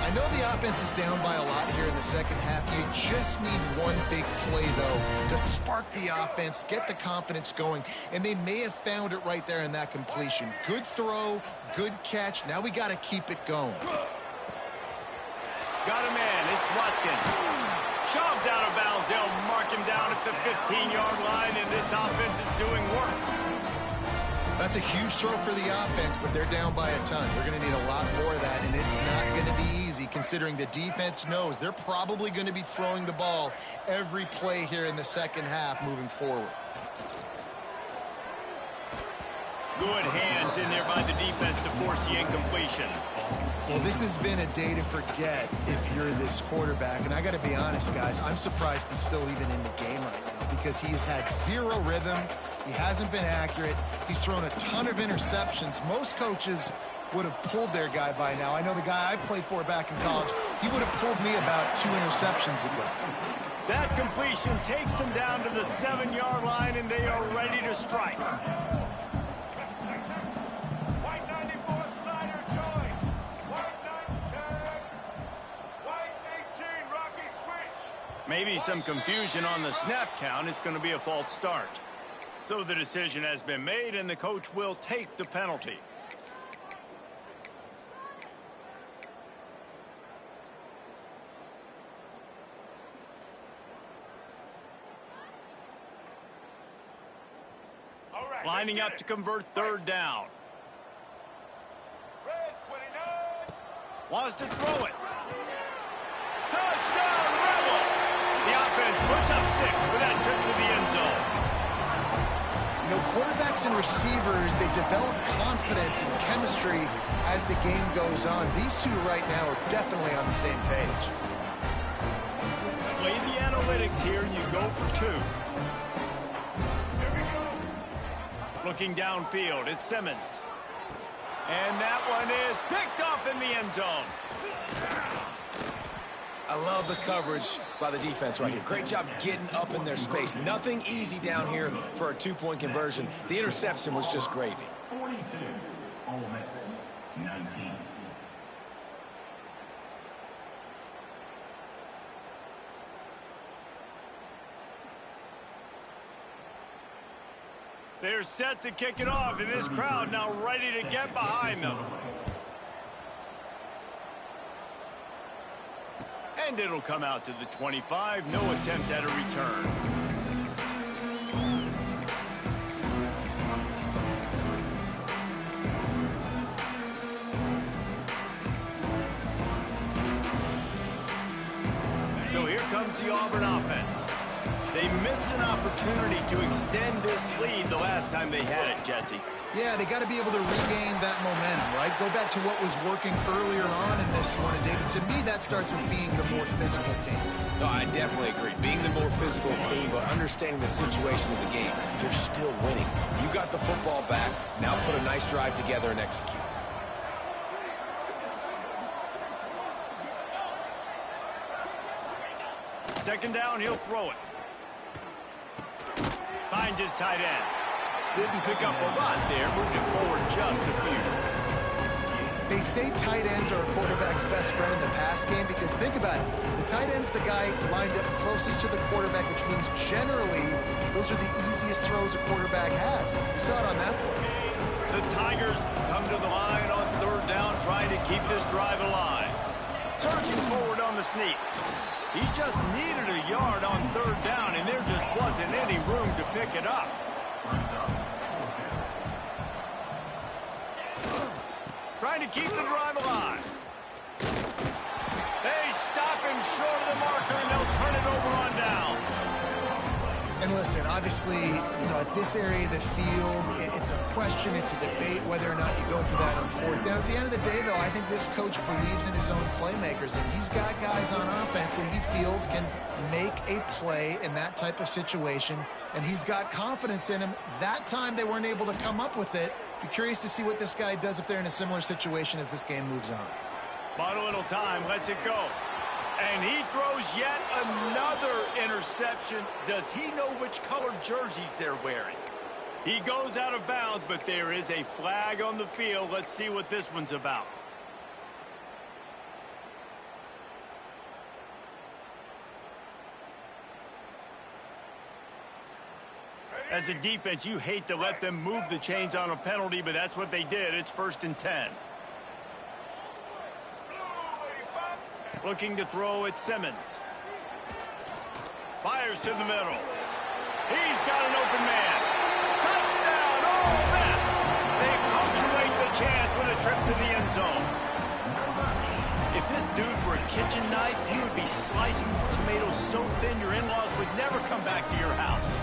I know the offense is down by a lot here in the second half. You just need one big play, though, to spark the offense, get the confidence going, and they may have found it right there in that completion. Good throw, good catch. Now we got to keep it going. Got a man. It's Watkins. Shoved out of bounds. They'll mark him down at the 15-yard line, and this offense is doing work. That's a huge throw for the offense, but they're down by a ton. They're going to need a lot more of that, and it's not going to be easy considering the defense knows they're probably going to be throwing the ball every play here in the second half moving forward. Good hands in there by the defense to force the incompletion. Well, this has been a day to forget if you're this quarterback. And I got to be honest, guys, I'm surprised he's still even in the game right now because he's had zero rhythm. He hasn't been accurate. He's thrown a ton of interceptions. Most coaches would have pulled their guy by now. I know the guy I played for back in college, he would have pulled me about 2 interceptions ago. That completion takes them down to the 7-yard line, and they are ready to strike. Maybe some confusion on the snap count. It's going to be a false start. So the decision has been made, and the coach will take the penalty. All right, Lining up to convert third down. Red 29. Wants to throw it. Touchdown, Rebels! The offense puts up 6 for that trip to the end zone. You know, quarterbacks and receivers, they develop confidence and chemistry as the game goes on. These two right now are definitely on the same page. Play the analytics here, and you go for 2. Looking downfield, it's Simmons. And that one is picked off in the end zone. I love the coverage by the defense right here. Great job getting up in their space. Nothing easy down here for a 2-point conversion. The interception was just gravy. 42, Ole Miss, 19. They're set to kick it off, and this crowd now ready to get behind them. And it'll come out to the 25. No attempt at a return. So here comes the Auburn offense. They missed an opportunity to extend this lead the last time they had it, Jesse. Yeah, they got to be able to regain that momentum, right? Go back to what was working earlier on in this one. And David, to me, that starts with being the more physical team. No, I definitely agree. Being the more physical team, but understanding the situation of the game. You're still winning. You got the football back. Now put a nice drive together and execute. Second down, he'll throw it. Finds his tight end. Didn't pick up a lot there, moving it forward just a few. They say tight ends are a quarterback's best friend in the pass game because think about it. The tight end's the guy lined up closest to the quarterback, which means generally those are the easiest throws a quarterback has. You saw it on that play. The Tigers come to the line on third down, trying to keep this drive alive. Surging forward on the sneak. He just needed a yard on third down, and there just wasn't any room to pick it up. Trying to keep the drive alive. They stop him short of the marker, and they'll turn it over on down. And listen, obviously, you know, at this area of the field, it's a question, it's a debate whether or not you go for that on fourth down. At the end of the day, though, I think this coach believes in his own playmakers, and he's got guys on offense that he feels can make a play in that type of situation, and he's got confidence in him. That time they weren't able to come up with it. Be curious to see what this guy does if they're in a similar situation as this game moves on. Bought a little time, lets it go. And he throws yet another interception. Does he know which colored jerseys they're wearing? He goes out of bounds, but there is a flag on the field. Let's see what this one's about. As a defense, you hate to let them move the chains on a penalty, but that's what they did. It's 1st and 10. Looking to throw at Simmons. Fires to the middle. He's got an open man. Touchdown, Ole Miss! chance with a trip to the end zone. If this dude were a kitchen knife, he would be slicing tomatoes so thin your in-laws would never come back to your house.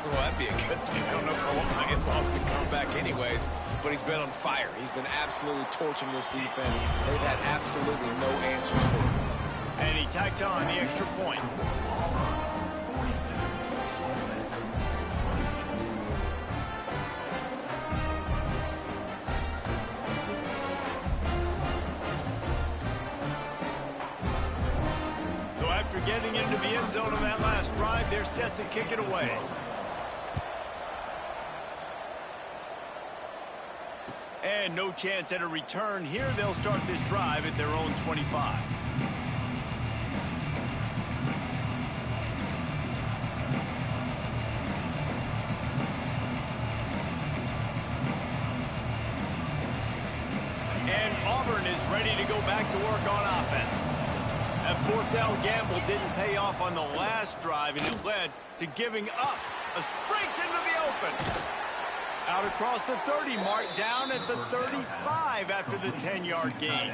Well, that'd be a good thing. I don't know if I want my in-laws to come back anyways, but he's been on fire. He's been absolutely torching this defense. They've had absolutely no answers for him. And he tacked on the extra point. So after getting into the end zone on that last drive, they're set to kick it away. And no chance at a return here. They'll start this drive at their own 25. And Auburn is ready to go back to work on offense. That fourth down gamble didn't pay off on the last drive, and it led to giving up. Breaks into the open. Out across the 30 mark, down at the 35 after the 10-yard gain.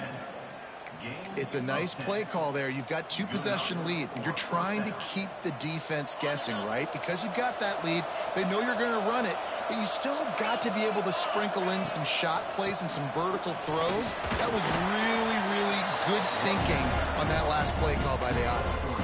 It's a nice play call there. You've got 2-possession lead. You're trying to keep the defense guessing, right? Because you've got that lead, they know you're going to run it, but you still have got to be able to sprinkle in some shot plays and some vertical throws. That was really, really good thinking on that last play call by the offense.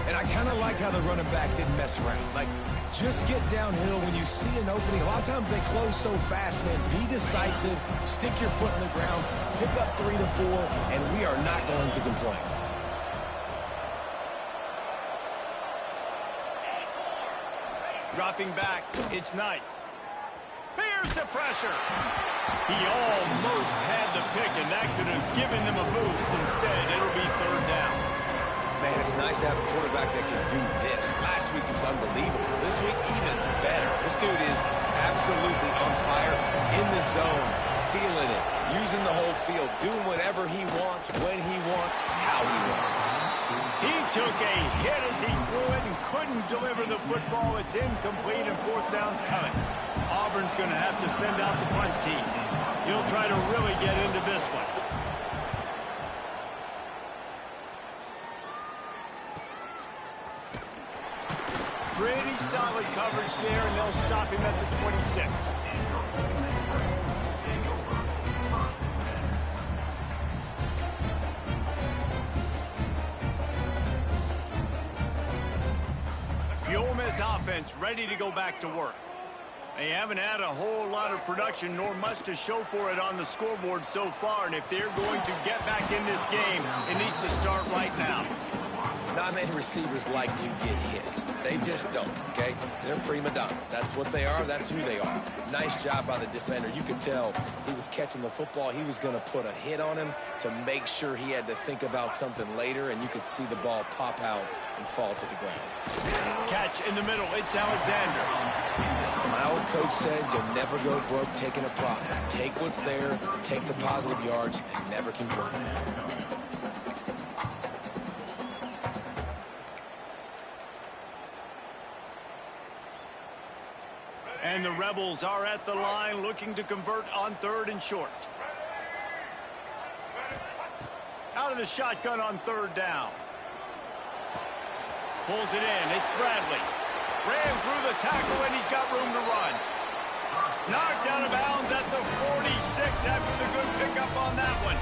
And I kind of like how the running back didn't mess around. Like, just get downhill when you see an opening. A lot of times they close so fast, man. Be decisive, stick your foot in the ground, pick up 3 to 4, and we are not going to complain. Dropping back, it's Knight. Here's the pressure. He almost had the pick, and that could have given them a boost. Instead, it'll be third down. Man, it's nice to have a quarterback that can do this. Last week was unbelievable. This week, even better. This dude is absolutely on fire, in the zone, feeling it, using the whole field, doing whatever he wants, when he wants, how he wants. He took a hit as he threw it and couldn't deliver the football. It's incomplete, and fourth down's coming. Auburn's going to have to send out the punt team. He'll try to really get into this one. Pretty solid coverage there, and they'll stop him at the 26. The Ole Miss offense ready to go back to work. They haven't had a whole lot of production, nor much to show for it on the scoreboard so far, and if they're going to get back in this game, it needs to start right now. Not many receivers like to get hit. They just don't, okay? They're prima donnas. That's what they are. That's who they are. Nice job by the defender. You could tell he was catching the football. He was going to put a hit on him to make sure he had to think about something later, and you could see the ball pop out and fall to the ground. Catch in the middle. It's Alexander. My old coach said you'll never go broke taking a profit. Take what's there, take the positive yards, and never complain. And the Rebels are at the line looking to convert on third and short. Out of the shotgun on third down. Pulls it in. It's Bradley. Ran through the tackle, and he's got room to run. Knocked out of bounds at the 46 after the good pickup on that one.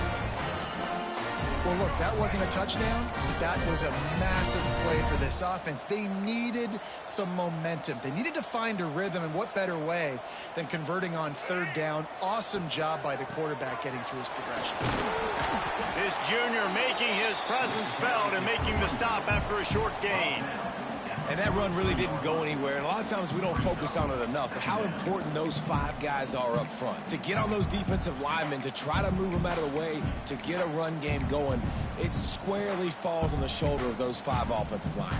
Well, look, that wasn't a touchdown, but that was a massive play for this offense. They needed some momentum. They needed to find a rhythm, and what better way than converting on third down. Awesome job by the quarterback getting through his progression. This junior making his presence felt and making the stop after a short gain. And that run really didn't go anywhere, and a lot of times we don't focus on it enough, but how important those 5 guys are up front. To get on those defensive linemen, to try to move them out of the way, to get a run game going, it squarely falls on the shoulder of those 5 offensive linemen.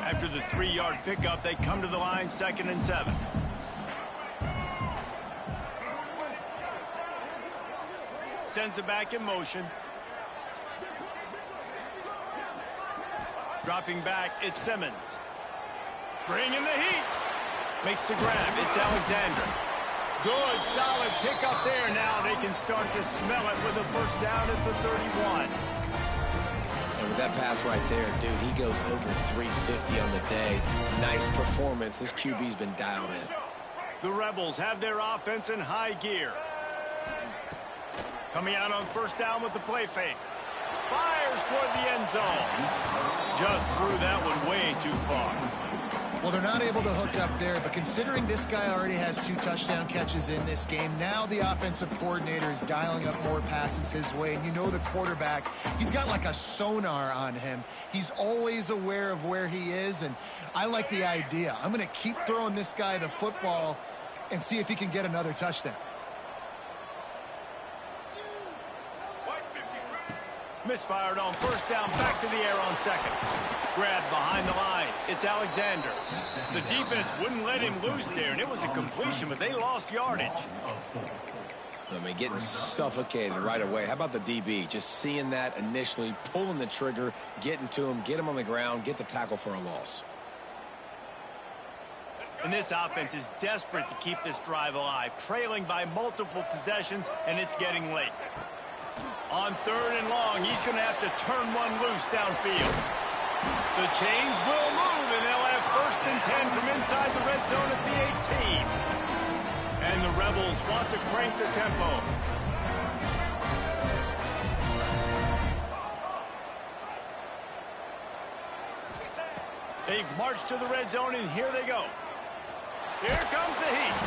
After the 3-yard pickup, they come to the line, 2nd and 7. Sends it back in motion. Dropping back, it's Simmons. Bringing the heat. Makes the grab. It's Alexander. Good, solid pick up there. Now they can start to smell it with a first down at the 31. And with that pass right there, dude, he goes over 350 on the day. Nice performance. This QB's been dialed in. The Rebels have their offense in high gear. Coming out on first down with the play fake. Fires toward the end zone. Just threw that one way too far. Well, they're not able to hook up there, but considering this guy already has 2 touchdown catches in this game, now the offensive coordinator is dialing up more passes his way. And you know the quarterback, he's got like a sonar on him. He's always aware of where he is, and I like the idea. I'm going to keep throwing this guy the football and see if he can get another touchdown. Misfired on first down, back to the air on second. Grabbed behind the line. It's Alexander. The defense wouldn't let him loose there, and it was a completion, but they lost yardage. I mean, getting suffocated right away. How about the DB? Just seeing that initially, pulling the trigger, getting to him, get him on the ground, get the tackle for a loss. And this offense is desperate to keep this drive alive, trailing by multiple possessions, and it's getting late. On third and long, he's going to have to turn one loose downfield. The chains will move, and they'll have first and 10 from inside the red zone at the 18. And the Rebels want to crank the tempo. They've marched to the red zone, and here they go. Here comes the heat.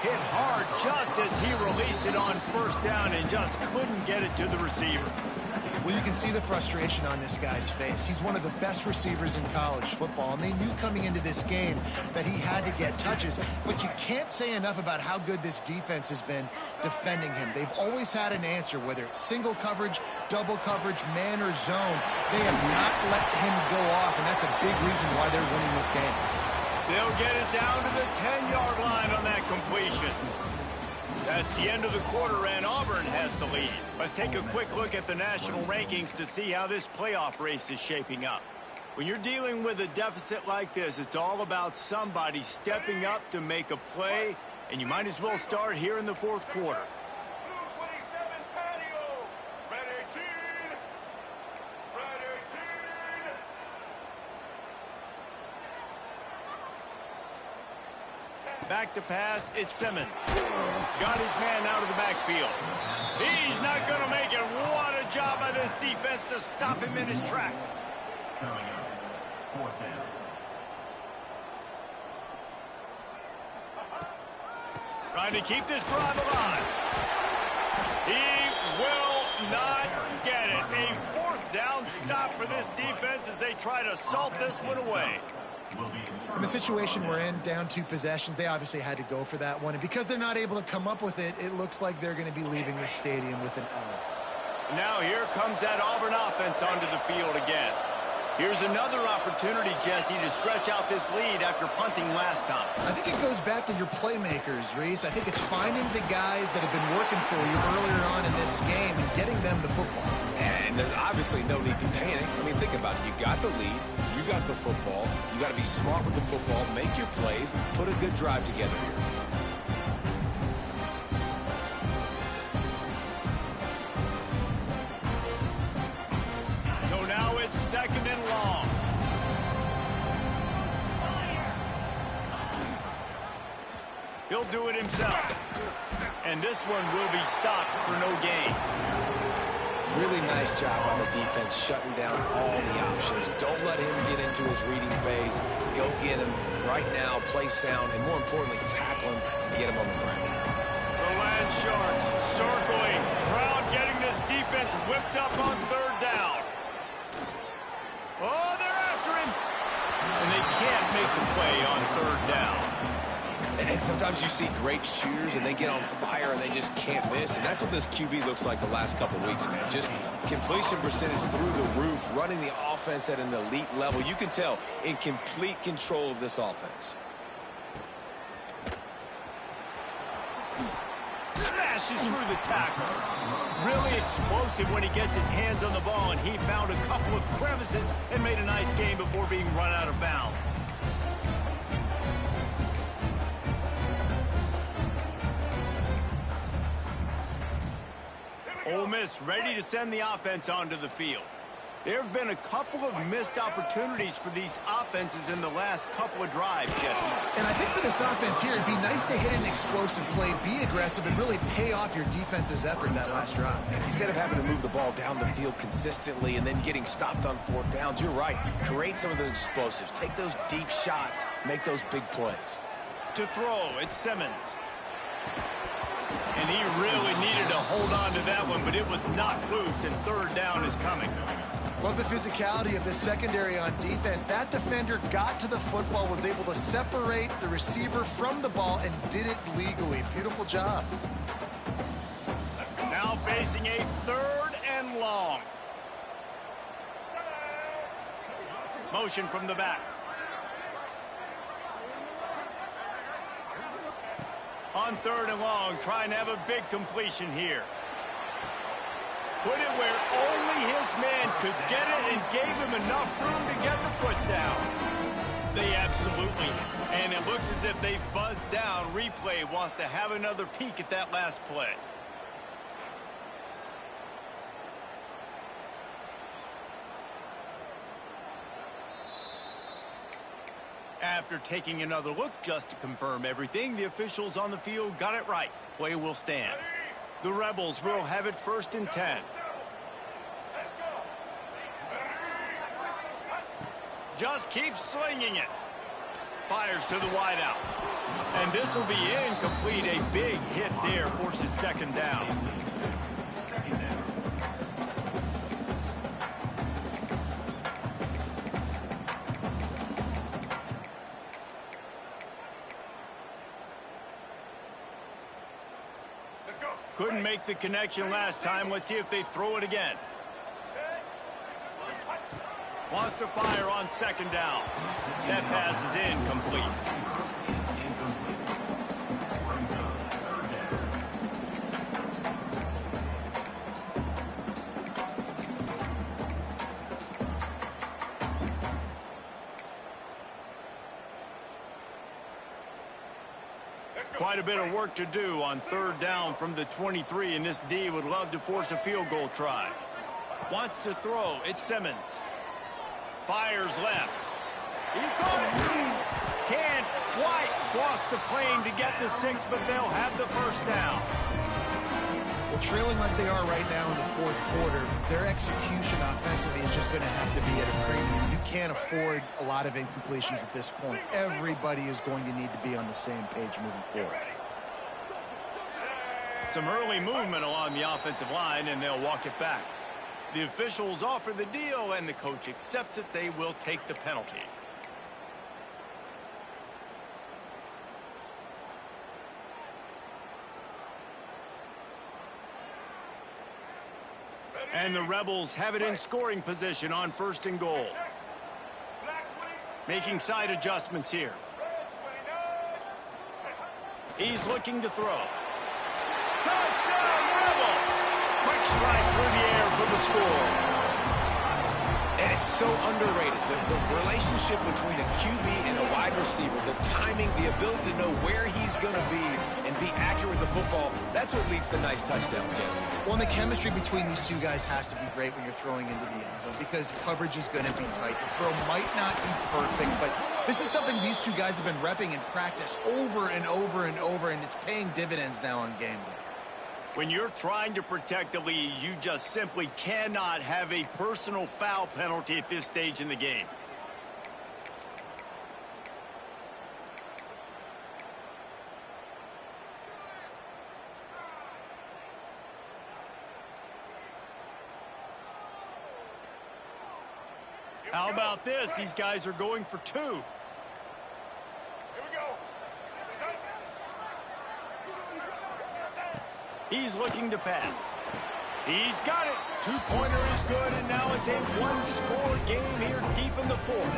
Hit hard just as he released it on first down and just couldn't get it to the receiver. Well, you can see the frustration on this guy's face. He's one of the best receivers in college football, and they knew coming into this game that he had to get touches. But you can't say enough about how good this defense has been defending him. They've always had an answer, whether it's single coverage, double coverage, man or zone. They have not let him go off, and that's a big reason why they're winning this game. They'll get it down to the 10-yard line on that completion. That's the end of the quarter, and Auburn has the lead. Let's take a quick look at the national rankings to see how this playoff race is shaping up. When you're dealing with a deficit like this, it's all about somebody stepping up to make a play, and you might as well start here in the fourth quarter. Blue 27 patio. Red 18. Red 18. Back to pass, it's Simmons. Got his man out of the backfield. He's not going to make it. What a job by this defense to stop him in his tracks. Coming up, fourth down. Trying to keep this drive alive. He will not get it. A fourth down stop for this defense as they try to salt this one away. In the situation we're in, down 2 possessions, they obviously had to go for that one. And because they're not able to come up with it, it looks like they're going to be leaving the stadium with an L. Now here comes that Auburn offense onto the field again. Here's another opportunity, Jesse, to stretch out this lead after punting last time. I think it goes back to your playmakers, Reese. I think it's finding the guys that have been working for you earlier on in this game and getting them the football. And there's obviously no need to panic. I mean, think about it. You got the lead. You got the football. You got to be smart with the football. Make your plays. Put a good drive together here. So now it's second and long. He'll do it himself. And this one will be stopped for no gain. Really nice job by the defense shutting down all the options. Don't let him get into his reading phase. Go get him right now, play sound, and more importantly, tackle him and get him on the ground. The Land Sharks circling. Crowd getting this defense whipped up on third down. Oh, they're after him. And they can't make the play on third down. And sometimes you see great shooters and they get on fire and they just can't miss. And that's what this QB looks like the last couple weeks, man. Just completion percentage through the roof, running the offense at an elite level. You can tell in complete control of this offense. Smashes through the tackle. Really explosive when he gets his hands on the ball, and he found a couple of crevices and made a nice game before being run out of bounds. Ole Miss ready to send the offense onto the field. There have been a couple of missed opportunities for these offenses in the last couple of drives, Jesse. And I think for this offense here, it'd be nice to hit an explosive play, be aggressive, and really pay off your defense's effort that last drive. And instead of having to move the ball down the field consistently and then getting stopped on fourth downs, you're right. Create some of those explosives. Take those deep shots. Make those big plays. To throw, it's Simmons. And he really needed to hold on to that one, but it was knocked loose, and third down is coming. Love the physicality of the secondary on defense. That defender got to the football, was able to separate the receiver from the ball, and did it legally. Beautiful job. Now facing a third and long. Motion from the back. On third and long, trying to have a big completion here. Put it where only his man could get it and gave him enough room to get the foot down. They absolutely, and it looks as if they've buzzed down. Replay wants to have another peek at that last play. After taking another look just to confirm everything, the officials on the field got it right. Play will stand. The Rebels will have it 1st and 10. Just keeps slinging it. Fires to the wideout. And this will be incomplete. A big hit there forces second down. Couldn't make the connection last time. Let's see if they throw it again. Wants to fire on second down. That pass is incomplete. Quite a bit of work to do on third down from the 23, and this D would love to force a field goal try. Wants to throw. It's Simmons. Fires left. He caught it. Can't quite cross the plane to get the 6, but they'll have the first down. Well, trailing like they are right now in the fourth quarter, their execution offensively is just going to have to be at a premium. You can't afford a lot of incompletions at this point. Everybody is going to need to be on the same page moving forward. Some early movement along the offensive line, and they'll walk it back. The officials offer the deal, and the coach accepts it. They will take the penalty. And the Rebels have it in scoring position on 1st and goal. Making side adjustments here. He's looking to throw. Touchdown, Rebels! Quick strike through the air for the score. And it's so underrated. The relationship between a QB and a wide receiver, the timing, the ability to know where he's going to be and be accurate with the football, that's what leads to nice touchdowns, Jesse. Well, and the chemistry between these two guys has to be great when you're throwing into the end zone because coverage is going to be tight. The throw might not be perfect, but this is something these two guys have been repping in practice over and over and over, and it's paying dividends now on game day. When you're trying to protect the lead, you just simply cannot have a personal foul penalty at this stage in the game. How about this? These guys are going for 2. Here we go. He's looking to pass. He's got it. 2-pointer is good, and now it's a one-score game here deep in the fourth.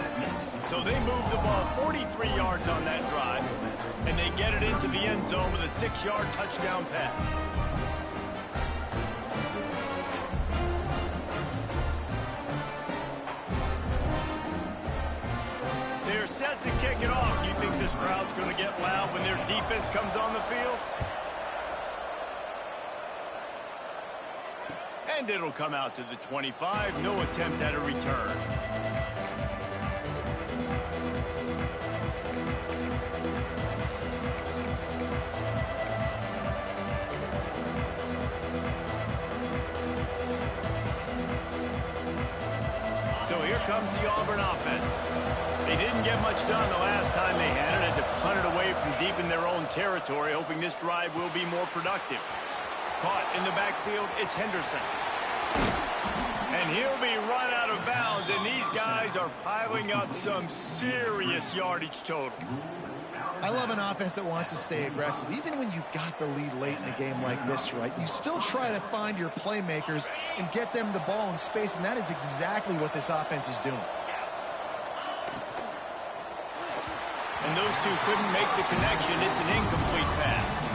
So they move the ball 43 yards on that drive, and they get it into the end zone with a 6-yard touchdown pass. They're set to kick it off. Do you think this crowd's going to get loud when their defense comes on the field? And it'll come out to the 25. No attempt at a return. So here comes the Auburn offense. They didn't get much done the last time they had it. Had to punt it away from deep in their own territory, hoping this drive will be more productive. Caught in the backfield, it's Henderson. And he'll be run out of bounds, and these guys are piling up some serious yardage totals. I love an offense that wants to stay aggressive. Even when you've got the lead late in a game like this, right, you still try to find your playmakers and get them the ball in space, and that is exactly what this offense is doing. And those two couldn't make the connection. It's an incomplete pass.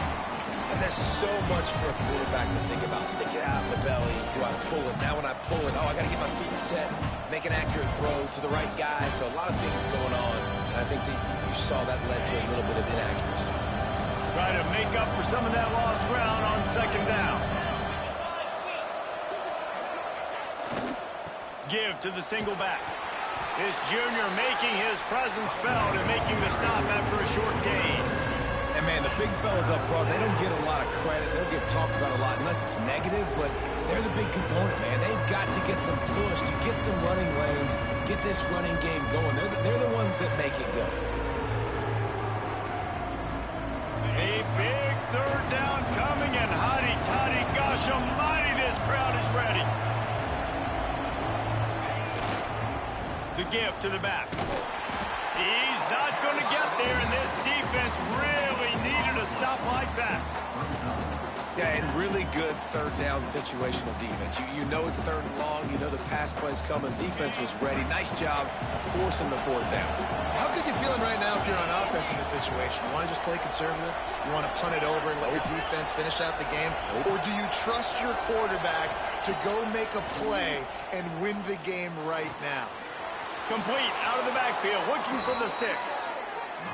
And there's so much for a quarterback to think about. Stick it out in the belly. Do I pull it? Now when I pull it, oh, I got to get my feet set, make an accurate throw to the right guy. So a lot of things going on. And I think that you saw that led to a little bit of inaccuracy. Try to make up for some of that lost ground on second down. Give to the single back. This junior making his presence felt and making the stop after a short gain. And, man, the big fellas up front, they don't get a lot of credit. They'll get talked about a lot unless it's negative, but they're the big component, man. They've got to get some push, to get some running lanes, get this running game going. They're the ones that make it go. A big third down coming, and hotty-toddy, gosh almighty, this crowd is ready. The give to the back. He's not going to get there, and this defense really needed a stop like that. Yeah, and really good third down situational defense. You know it's third and long. You know the pass play's coming. Defense was ready. Nice job forcing the fourth down. So how good you feeling right now if you're on offense in this situation? You want to just play conservative? You want to punt it over and let your defense finish out the game? Or do you trust your quarterback to go make a play and win the game right now? Complete out of the backfield, looking for the sticks.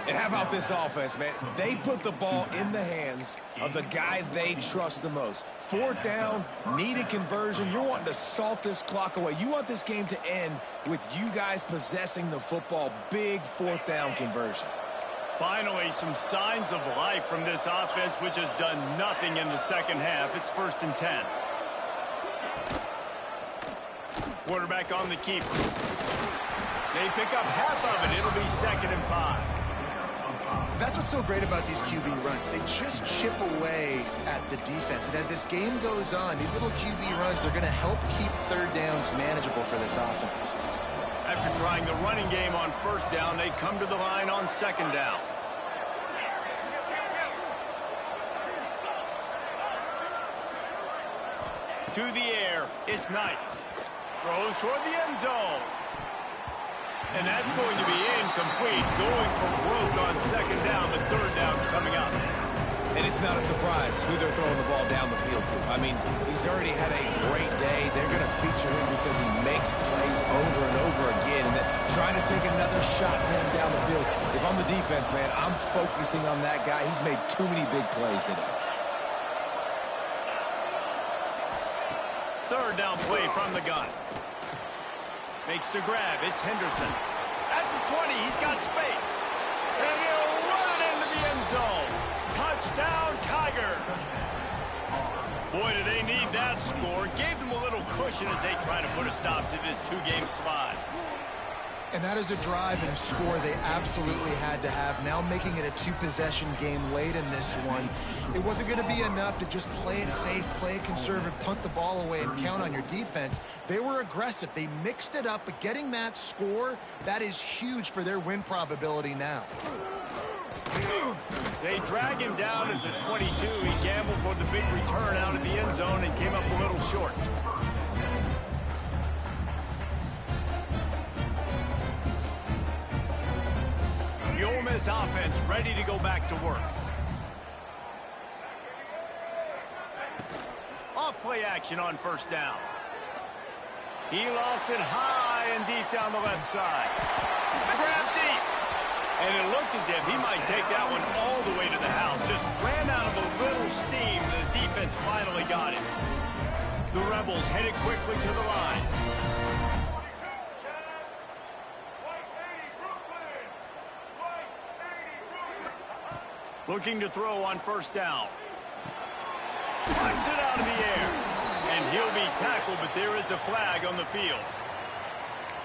And how about this offense, man? They put the ball in the hands of the guy they trust the most. Fourth down, needed conversion. You're wanting to salt this clock away. You want this game to end with you guys possessing the football. Big fourth down conversion. Finally, some signs of life from this offense, which has done nothing in the second half. It's 1st and 10. Quarterback on the keeper. They pick up half of it. It'll be 2nd and 5. That's what's so great about these QB runs. They just chip away at the defense. And as this game goes on, these little QB runs, they're going to help keep third downs manageable for this offense. After trying the running game on 1st down, they come to the line on 2nd down. To the air, it's Knight. Throws toward the end zone. And that's going to be incomplete. Going for broke on 2nd down, but 3rd down's coming up. And it's not a surprise who they're throwing the ball down the field to. I mean, he's already had a great day. They're going to feature him because he makes plays over and over again. And then trying to take another shot to him down the field. If I'm the defense, man, I'm focusing on that guy. He's made too many big plays today. 3rd down play from the gun. Makes the grab. It's Henderson. At the 20, he's got space. And he'll run it into the end zone. Touchdown, Tigers. Boy, do they need that score. Gave them a little cushion as they try to put a stop to this two-game slide. And that is a drive and a score they absolutely had to have. Now making it a two-possession game late in this one. It wasn't going to be enough to just play it safe, play it conservative, punt the ball away, and count on your defense. They were aggressive. They mixed it up, but getting that score, that is huge for their win probability now. They drag him down at the 22. He gambled for the big return out of the end zone and came up a little short. The Ole Miss offense ready to go back to work. Off-play action on 1st down. He lofts it high and deep down the left side. The grab deep. And it looked as if he might take that one all the way to the house. Just ran out of a little steam. The defense finally got it. The Rebels headed quickly to the line. Looking to throw on first down. Flips it out of the air. And he'll be tackled, but there is a flag on the field.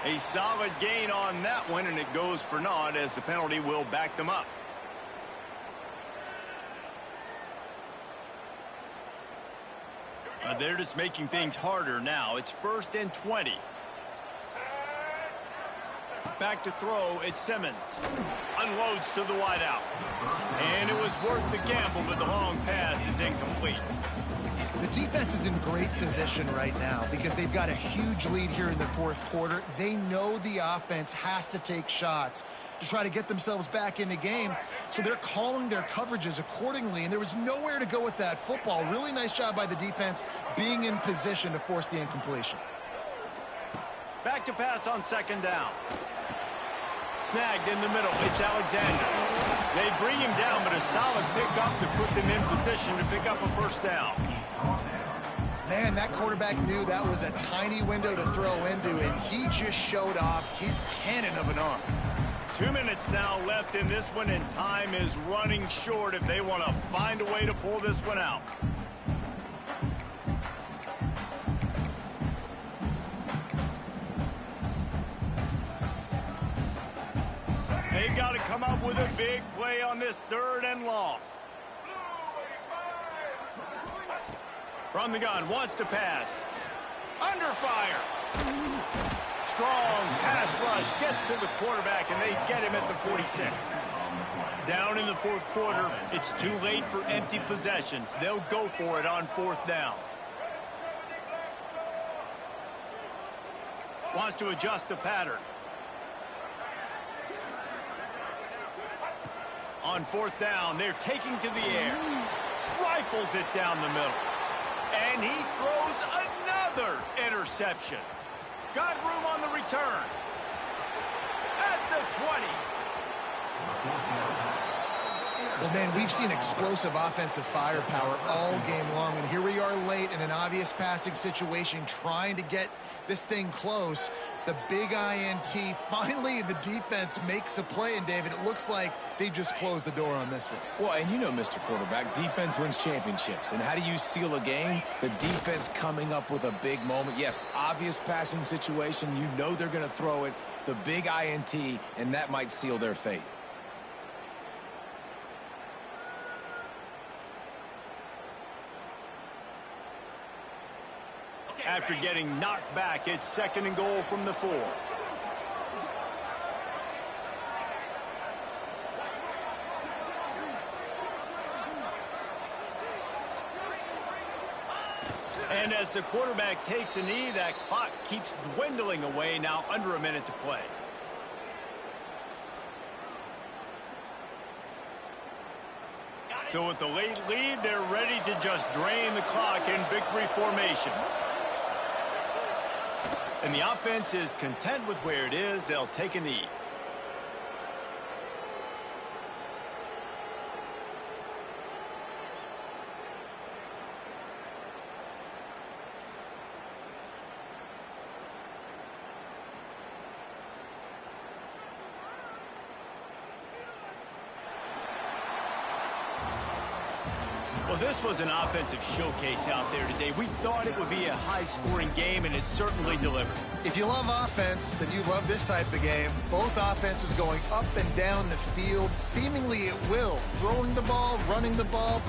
A solid gain on that one, and it goes for naught as the penalty will back them up. They're just making things harder now. It's 1st and 20. Back to throw, it's Simmons. Unloads to the wideout. And it was worth the gamble, but the long pass is incomplete. The defense is in great position right now because they've got a huge lead here in the 4th quarter. They know the offense has to take shots to try to get themselves back in the game, so they're calling their coverages accordingly, and there was nowhere to go with that football. Really nice job by the defense being in position to force the incompletion. Back to pass on 2nd down. Snagged in the middle. It's Alexander. They bring him down, but a solid pickup to put them in position to pick up a 1st down. Man, that quarterback knew that was a tiny window to throw into, and he just showed off his cannon of an arm. 2 minutes now left in this one, and time is running short if they want to find a way to pull this one out. They've got to come up with a big play on this 3rd and long. From the gun, wants to pass. Under fire. Strong pass rush, gets to the quarterback, and they get him at the 46. Down in the 4th quarter, it's too late for empty possessions. They'll go for it on 4th down. Wants to adjust the pattern. On 4th down, they're taking to the air. Rifles it down the middle. And he throws another interception. Got room on the return. At the 20. Well, man, we've seen explosive offensive firepower all game long, and here we are late in an obvious passing situation trying to get this thing close. The big INT, finally the defense makes a play, and David, it looks like they just closed the door on this one. Well, and you know, Mr. Quarterback, defense wins championships. And how do you seal a game? The defense coming up with a big moment. Yes, obvious passing situation. You know they're going to throw it. The big INT, and that might seal their fate. After getting knocked back, it's 2nd and goal from the 4. And as the quarterback takes a knee, that clock keeps dwindling away, now under a minute to play. So with the late lead, they're ready to just drain the clock in victory formation. And the offense is content with where it is. They'll take a knee. Well, this was an offensive showcase out there today. We thought it would be a high-scoring game, and it certainly delivered. If you love offense, then you love this type of game. Both offenses going up and down the field, seemingly at will, throwing the ball, running the ball, but